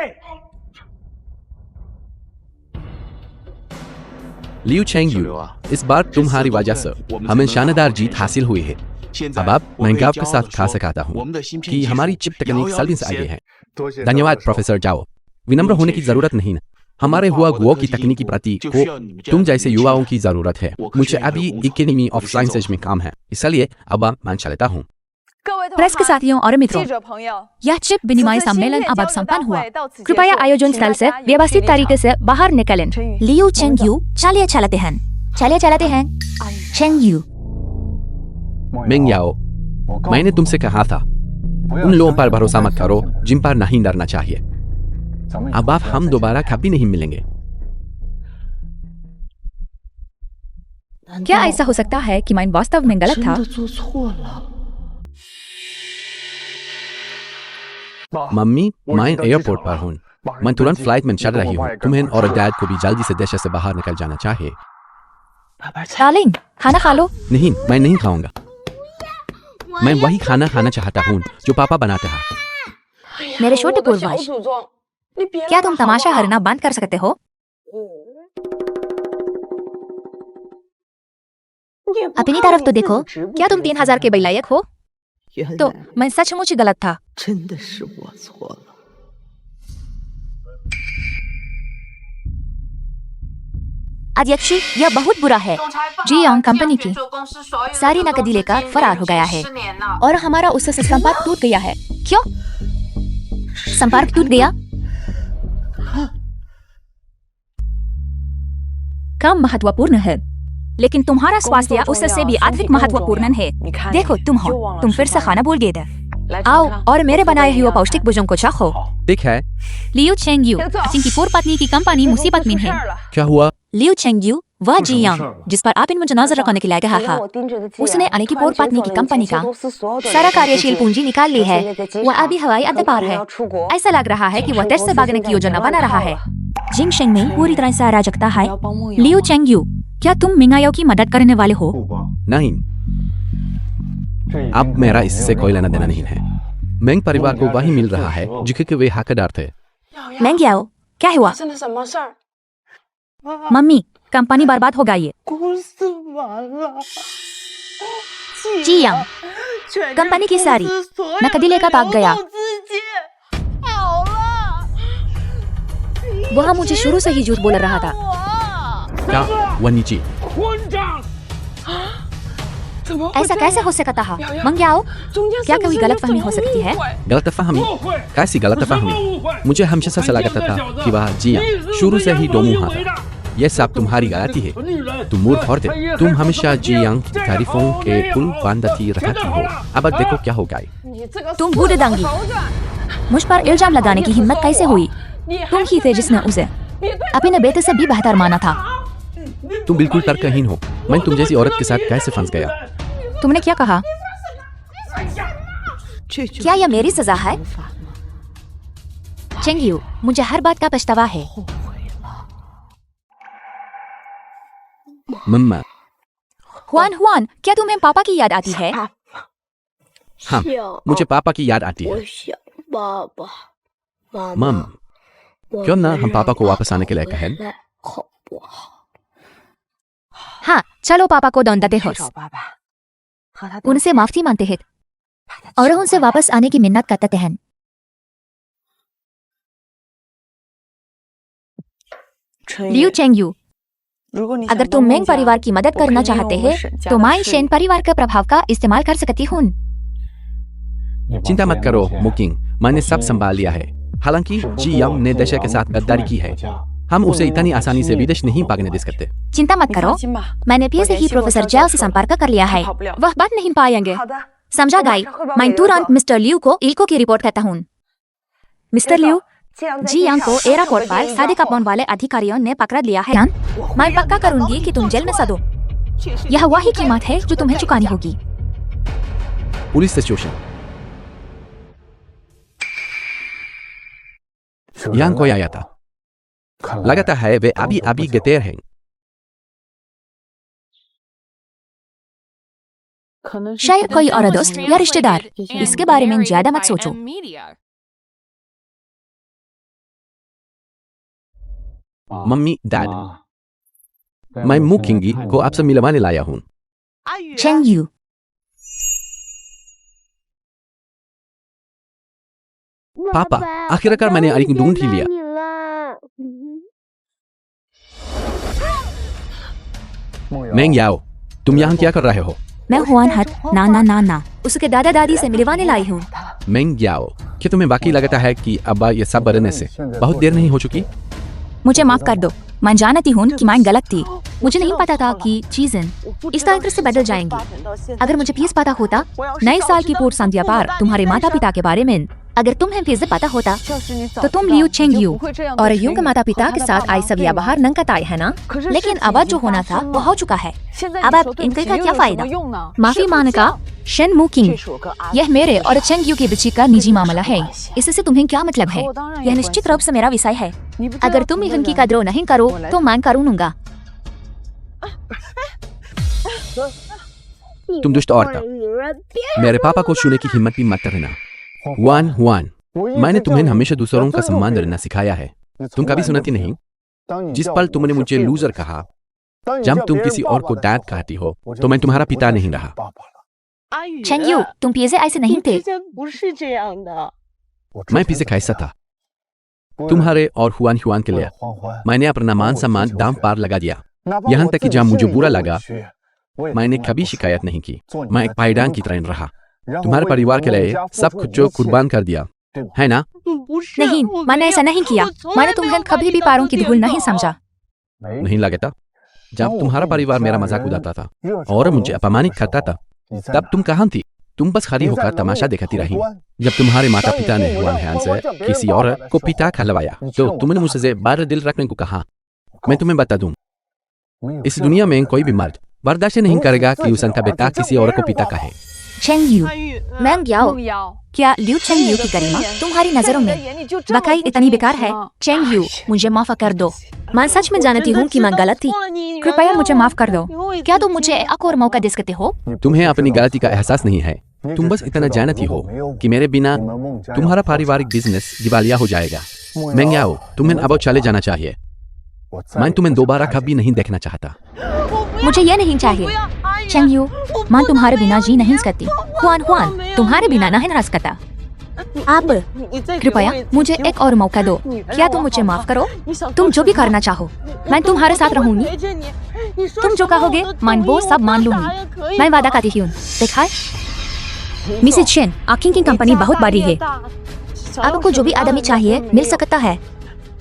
लियू चेंगयू, इस बार तुम्हारी वजह से हमें शानदार जीत हासिल हुई है। अब मैं गांव के साथ खा सकता हूँ कि हमारी चिप तकनीक सदी से आगे है। धन्यवाद प्रोफेसर जाओ। विनम्र होने की जरूरत नहीं ना। हमारे हुआगुओ की तकनीकी प्रति को तुम जैसे युवाओं की जरूरत है। मुझे अभी एकेडमी ऑफ साइंसेज में काम है, इसलिए अब मैं चलता हूँ। प्रेस के साथियों और मित्रों, यह चिप विनिमय सम्मेलन अब संपन्न हुआ। कृपया आयोजन स्थल से व्यवस्थित तरीके से बाहर निकलें। लियू चेंगयू, चलिए चलते हैं। चेंगयू, मेंगयाओ, मैंने तुमसे कहा था उन लोगों पर भरोसा मत करो जिन पर नहीं डरना चाहिए। अब आप हम दोबारा कभी नहीं मिलेंगे। क्या ऐसा हो सकता है कि मैं वास्तव में गलत था? मम्मी, मैं एयरपोर्ट पर हूँ। मैं तुरंत फ्लाइट में चढ़ रही हूँ। तुम्हें और डैड को भी जल्दी से देश से बाहर निकल जाना चाहिए। डार्लिंग, खाना खा लो। नहीं, मैं नहीं खाऊंगा। मैं वही खाना खाना चाहता हूँ जो पापा बनाते हैं। मेरे छोटे पूर्वज, क्या तुम तमाशा हरना बंद कर सकते हो? अपनी तरफ तो देखो। क्या तुम 3000 के लायक हो? तो मैं सचमुच गलत था। अध्यक्ष, यह बहुत बुरा है। जी यांग कंपनी की सारी नकदी लेकर फरार हो गया है और हमारा उससे संपर्क टूट गया है। क्यों संपर्क टूट गया? कम महत्वपूर्ण है, लेकिन तुम्हारा स्वास्थ्य उससे भी अधिक महत्वपूर्ण है। देखो तुम फिर से खाना भूल गए थे। आओ और मेरे बनाए हुए पौष्टिक भोजन को चाखो। ठीक है। लियू चेंगयू, जिनकी पूर्व पत्नी की कंपनी मुसीबत में है। क्या हुआ? लियू चेंगयू वह जी यांग जिस पर आप इन मुझे नजर रखने के लिए कहा था, उसने अने की पूर्व पत्नी की कंपनी का सारा कार्यशील पूंजी निकाल ली है। वह अभी हवाई अड्डे पर है। ऐसा लग रहा है कि वह देश से भागने की योजना बना रहा है। जिंग शेंग में पूरी तरह से अराजकता है। लियू चेंगयू, क्या तुम मिंगायो की मदद करने वाले हो? नहीं, अब मेरा इससे कोई लेना देना नहीं है। मेंग परिवार को वही मिल रहा है जिसके वे हकदार थे। मेंगियाओ, क्या हुआ? मम्मी, कंपनी बर्बाद हो गई है। जी यांग, कंपनी की सारी नकदी लेकर भाग गया। वह मुझे शुरू से ही झूठ बोल रहा था। क्या वनीची? ऐसा कैसे हो सकता है? मंगियाओ, क्या कोई गलतफहमी हो सकती है? गलतफहमी? कैसी गलतफहमी? मुझे हमेशा से लगता था कि वह जिया शुरू से ही डोमुहा था। यह सब तुम्हारी गलती है। तुम मूर्ख औरत थे। तुम हमेशा जियांग की तारीफों के पुल बांधती रहती हो। अब देखो क्या हो गया। तुम बूढ़ेदांगी, मुझ पर इल्जाम लगाने की हिम्मत कैसे हुई? तुम ही थे जिसने उसे अपने बेटे से भी बेहतर माना था। तुम बिल्कुल तर्कहीन हो। मैं तुम जैसी औरत के साथ कैसे फंस गया? तुमने क्या कहा? क्या यह मेरी सजा है? चेंगयू, मुझे हर बात का पछतावा है। मम्मा। हुआन, क्या तुम्हें पापा की याद आती है? हाँ, मुझे पापा की याद आती है। मम, क्यों ना हम पापा को वापस आने के लिए कहें? हाँ, चलो पापा को दौड़ते हैं, उनसे माफी मांगते हैं और उनसे वापस आने की मिन्नत करते हैं। लियू चेंगयू, अगर तुम मेंग परिवार की मदद करना चाहते हैं तो मैं शेन परिवार के प्रभाव का इस्तेमाल कर सकती हूँ। चिंता मत करो मुकिंग, मैंने सब संभाल लिया है। हालांकि जी यांग ने देश के साथ गद्दारी की है। हम उसे इतनी आसानी से विदेश नहीं भागने दे सकते। चिंता मत करो, मैंने पीछे से ही प्रोफेसर जेल से संपर्क कर लिया है। वह बात नहीं पाएंगे। समझा गाई? मैं तुरंत मिस्टर लियू को इल्को की रिपोर्ट करता हूँ। मिस्टर लियू, जी यांग को एयरपोर्ट पर सादे कपड़ों वाले अधिकारियों ने पकड़ लिया है। मैं पक्का करूंगी कि तुम जेल में सदो। यह वही कीमत है जो तुम्हें चुकानी होगी। Police station. यांग कोई आया था। लगता है वे अभी गतेर हैं। शायद कोई और दोस्त या रिश्तेदार। इसके बारे में ज्यादा मत सोचो। मम्मी, डैड, मैं मुकिंगी को आपसे मिलवाने लाया हूँ। चेंगयू, पापा, आखिरकार मैंने अली को ढूंढ ही लिया। मेंग याओ, तुम यहाँ क्या कर रहे हो? मैं हुआन हट ना उसके दादा दादी से मिलवाने लाई हूँ। मेंग याओ, क्या तुम्हें वाकई लगता है कि अब ये सब बढ़ने से बहुत देर नहीं हो चुकी? मुझे माफ कर दो, मैं जानती हूँ कि मैं गलत थी। मुझे नहीं पता था कि चीजें इस तरह से बदल जाएंगी। अगर मुझे प्लीज पता होता नए साल की पूर्व संध्या पर तुम्हारे माता पिता के बारे में अगर तुम्हें फिर से पता होता तो तुम लियू चेंग यू और यूं के माता पिता के साथ आई सब या बाहर नंकत आए है ना। लेकिन अब जो होना था वो हो चुका है। अब इनके का क्या फायदा। माफी मांगने का शेन मू किंग, यह मेरे और चेंग यू के बीच का निजी मामला है। इससे तुम्हें क्या मतलब है? यह निश्चित रूप से मेरा विषय है। अगर तुम इनकी कदर नहीं करो तो मैं करूँगा। तुम दुष्ट औरत, मेरे पापा को छूने की हिम्मत भी मत करना। हुआन, मैंने तुम्हें हमेशा दूसरों का सम्मान देना सिखाया है। तुम कभी सुनती नहीं। जिस पल तुमने मुझे लूजर कहा, जब तुम किसी और को डैड कहती हो, तो मैं तुम्हारा पिता नहीं रहा। चेंग यू, तुम पीछे ऐसे नहीं थे। मैं पीछे कैसा था? तुम्हारे और हुआन के लिए मैंने अपना मान सम्मान दाम पार लगा दिया। यहाँ तक कि जब मुझे बुरा लगा, मैंने कभी शिकायत नहीं की। मैं एक पायदान की तरह रहा। तुम्हारे परिवार के लिए सब कुछ जो कुर्बान कर दिया है ना? नहीं, मैंने ऐसा नहीं किया। मैंने तुम्हें कभी भी पारों की धूल नहीं समझा। नहीं लगता? जब तुम्हारा परिवार मेरा मजाक उड़ाता था और मुझे अपमानित करता था, तब तुम कहाँ थी? तुम बस खड़ी होकर तमाशा देखती रही। जब तुम्हारे माता पिता ने हुआन से किसी और को पिता कहलवाया, तो तुमने मुझसे 12 दिल रखने को कहा। मैं तुम्हें बता दूं, इस दुनिया में कोई भी मर्द बर्दाश्त नहीं करेगा कि उसका बेटा किसी और को पिता कहे। चेंग यू, मैंग याओ, क्या लियू चेंग यू की गरिमा तुम्हारी नजरों में वाकई इतनी बेकार है? चेंग यू, मुझे माफ कर दो। मैं सच में जानती हूँ कि मैं गलत थी। कृपया मुझे माफ कर दो। क्या तुम मुझे एक और मौका दे सकते हो? तुम्हें अपनी गलती का एहसास नहीं है। तुम बस इतना जानती हो कि मेरे बिना तुम्हारा पारिवारिक बिजनेस दिवालिया हो जाएगा। मैंग याओ, तुम्हें अब चले जाना चाहिए। मैं तुम्हें दोबारा कभी नहीं देखना चाहता। मुझे ये नहीं चाहिए। चेंग यू, मैं तुम्हारे बिना जी नहीं सकती। हुआन, तुम्हारे बिना नहीं रह सकता। आप कृपया मुझे एक और मौका दो। क्या तुम मुझे माफ करो? तुम जो भी करना चाहो, मैं तुम्हारे साथ रहूंगी। तुम जो कहोगे मैं वो सब मान लूंगी। मैं वादा करती हूँ। देखा मिसेज शेन, आकिंग की कंपनी बहुत बड़ी है। आपको जो भी आदमी चाहिए मिल सकता है।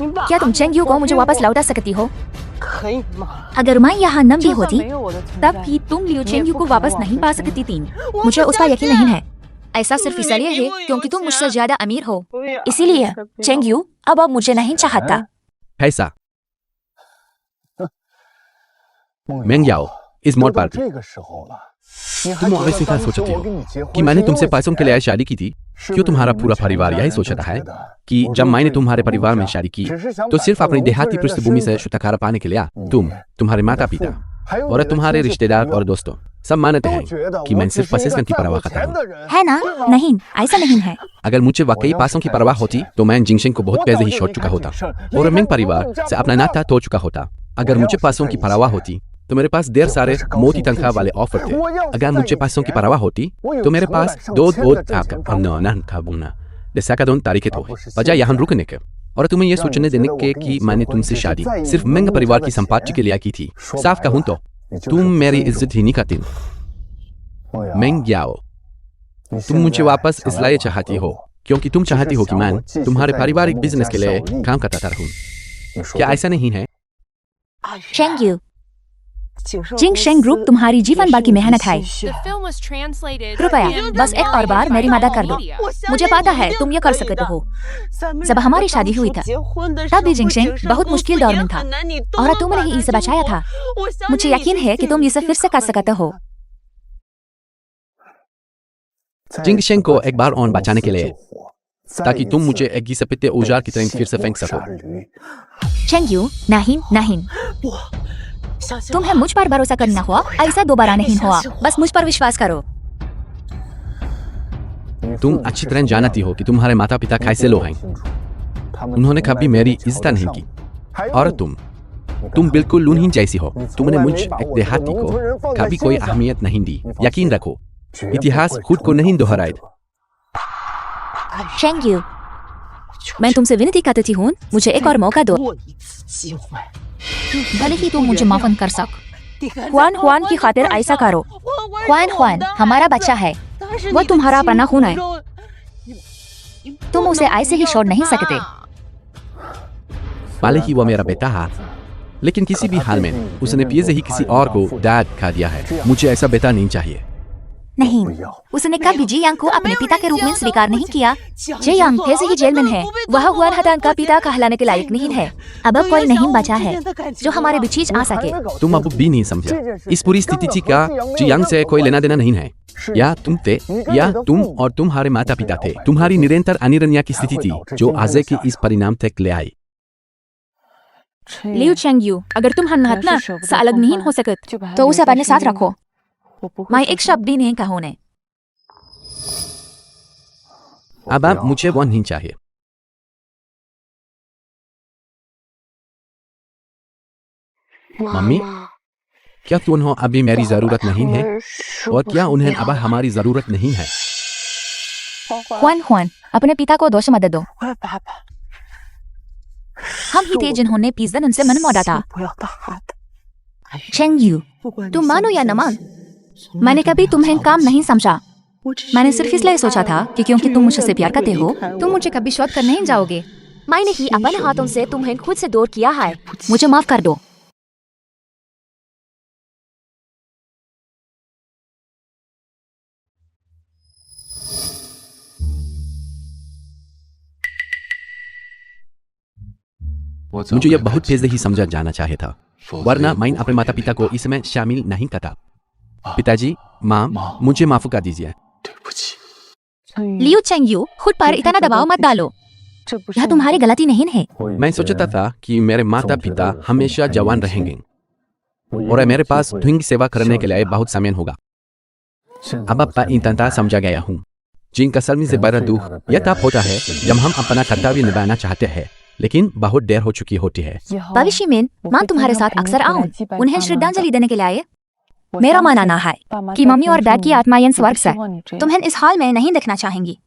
क्या तुम चेंग यू को मुझे वापस लौटा सकती हो? अगर मैं यहाँ न भी होती, तब भी तुम लियू चेंग यू को वापस नहीं पा सकती थी। मुझे उस पर यकीन नहीं है। ऐसा सिर्फ इसलिए है क्योंकि तुम मुझसे ज्यादा अमीर हो। इसीलिए चेंग यू अब मुझे नहीं चाहता। ऐसा मैंग याओ, इस मोड़ पर तुम और ऐसी सोचती हो कि मैंने तुमसे पैसों के लिए शादी की थी। क्यों तुम्हारा पूरा परिवार यही सोचता है कि जब मैंने तुम्हारे परिवार में शादी की तो सिर्फ अपनी देहाती पृष्ठभूमि से छुटकारा पाने के लिए तुम्हारे माता पिता और तुम्हारे रिश्तेदार और दोस्तों सब मानते हैं कि मैं सिर्फ पैसे की परवाह करता हूँ, है ना? नहीं, ऐसा नहीं है। अगर मुझे वाकई पैसों की परवाह होती तो मैं जिंगशेन को बहुत पहले ही छोड़ चुका होता और मेंग परिवार से अपना नाता तोड़ चुका होता। अगर मुझे पैसों की परवाह होती तो मेरे पास ढेर सारे मोटी तनख्वाह वाले ऑफर थे। अगर मुझे पैसों की परवाह होती तो मेरे पास दो तारीखें तो बजाय यहाँ रुकने के और तुम्हें यह सोचने देने के कि मैंने तुमसे शादी सिर्फ मेंग परिवार की संपत्ति के लिए की थी। साफ कहूँ तो तुम मेरी इज्जत ही नहीं करती। मेंग याओ, तुम मुझे वापस इसलिए चाहती हो क्योंकि तुम चाहती हो कि मैं तुम्हारे पारिवारिक बिजनेस के लिए काम करता रहूं। क्या ऐसा नहीं है? चेंग यू, जिंगशेन ग्रुप तुम्हारी जीवन भर की मेहनत है। कृपया बस एक और बार मेरी मदद कर दो। मुझे पता है तुम ये कर सकते हो। जब हमारी शादी हुई था तब भी जिंगशेन बहुत मुश्किल दौर में था और तुमने ही इसे बचाया था। मुझे यकीन है कि तुम इसे फिर से कर सकते हो। जिंगशेन को एक बार और बचाने के लिए, ताकि तुम मुझे एक घिसपिटे औजार की तरह फिर से फेंक सको। चेंग यू, नहीं, तुम्हें मुझ पर भरोसा करना हुआ। ऐसा दोबारा नहीं हुआ। बस मुझ पर विश्वास करो। तुम अच्छी तरह जानती हो कि तुम्हारे माता पिता कैसे लोग हैं। उन्होंने कभी मेरी इज्जत नहीं की और तुम बिल्कुल लूनहीन जैसी हो। तुमने मुझ एक देहाती को कभी कोई अहमियत नहीं दी। यकीन रखो, इतिहास खुद को नहीं दोहराए। चेंग यू, मैं तुमसे विनती करती हूँ, मुझे एक और मौका दो। भले ही तुम मुझे माफ कर सक। हुआन की खातिर ऐसा करो। हुआन हमारा बच्चा है। वो तुम्हारा अपना खून है। तुम उसे ऐसे ही छोड़ नहीं सकते। भले ही वो मेरा बेटा है, लेकिन किसी भी हाल में उसने पीछे ही किसी और को डैड कह दिया है। मुझे ऐसा बेटा नहीं चाहिए। नहीं, उसने कभी जियांग को अपने पिता के रूप में स्वीकार नहीं किया। जियांग ऐसे ही जेल में है। वह हुआन हतान का पिता कहलाने के लायक नहीं है। अब कोई नहीं बचा है जो हमारे बीच आ सके। तुम अब भी नहीं समझा। इस पूरी स्थिति का जियांग से कोई लेना देना नहीं है। या तुम थे, या तुम और तुम्हारे माता पिता थे। तुम्हारी निरंतर अनिरन्या की स्थिति थी जो आज के इस परिणाम तक ले आई। लियू चेंगयू, अगर तुम हन्नहतना से अलग नहीं हो सकत तो उसे अपने साथ रखो। मैं एक शब्द भी नहीं कहूँ। अब आप मुझे वो नहीं चाहिए। मम्मी, क्या तुम्हें अभी मेरी जरूरत नहीं है? और क्या उन्हें अब हमारी जरूरत नहीं है? हुआन हुआन, अपने पिता को दोष मत दो। हम ही थे जिन्होंने 20 दिन उनसे मन मोड़ा था। चेंगयू, तुम मानो या न मान, मैंने कभी तुम्हें काम नहीं समझा। मैंने सिर्फ इसलिए सोचा था कि क्योंकि तुम मुझसे प्यार करते हो, तुम मुझे कभी शोध कर नहीं जाओगे। मैंने ही अपने हाथों से तुम्हें खुद से दूर किया है। मुझे माफ कर दो। मुझे यह बहुत तेज ही समझा जाना चाहिए था, वरना मैं अपने माता पिता को इसमें शामिल नहीं करता। पिताजी, माँ, मुझे माफ कर दीजिए। लियू चेंगयू, खुद पर इतना दबाव मत डालो। यह तुम्हारी गलती नहीं है। मैं सोचता था कि मेरे माता पिता हमेशा जवान रहेंगे और मेरे पास उनकी सेवा करने के लिए बहुत समय होगा। अब इतना समझा गया हूँ। जिनका सलमी से बड़ा दुख यह तब होता है जब हम अपना कर्तव्य निभाना चाहते हैं लेकिन बहुत देर हो चुकी होती है। भविष्य में मैं तुम्हारे साथ अक्सर आऊं, उन्हें श्रद्धांजलि देने के लिए। मेरा मानना है कि मम्मी और डैड की आत्माएं स्वर्ग से तुम्हें इस हाल में नहीं देखना चाहेंगी।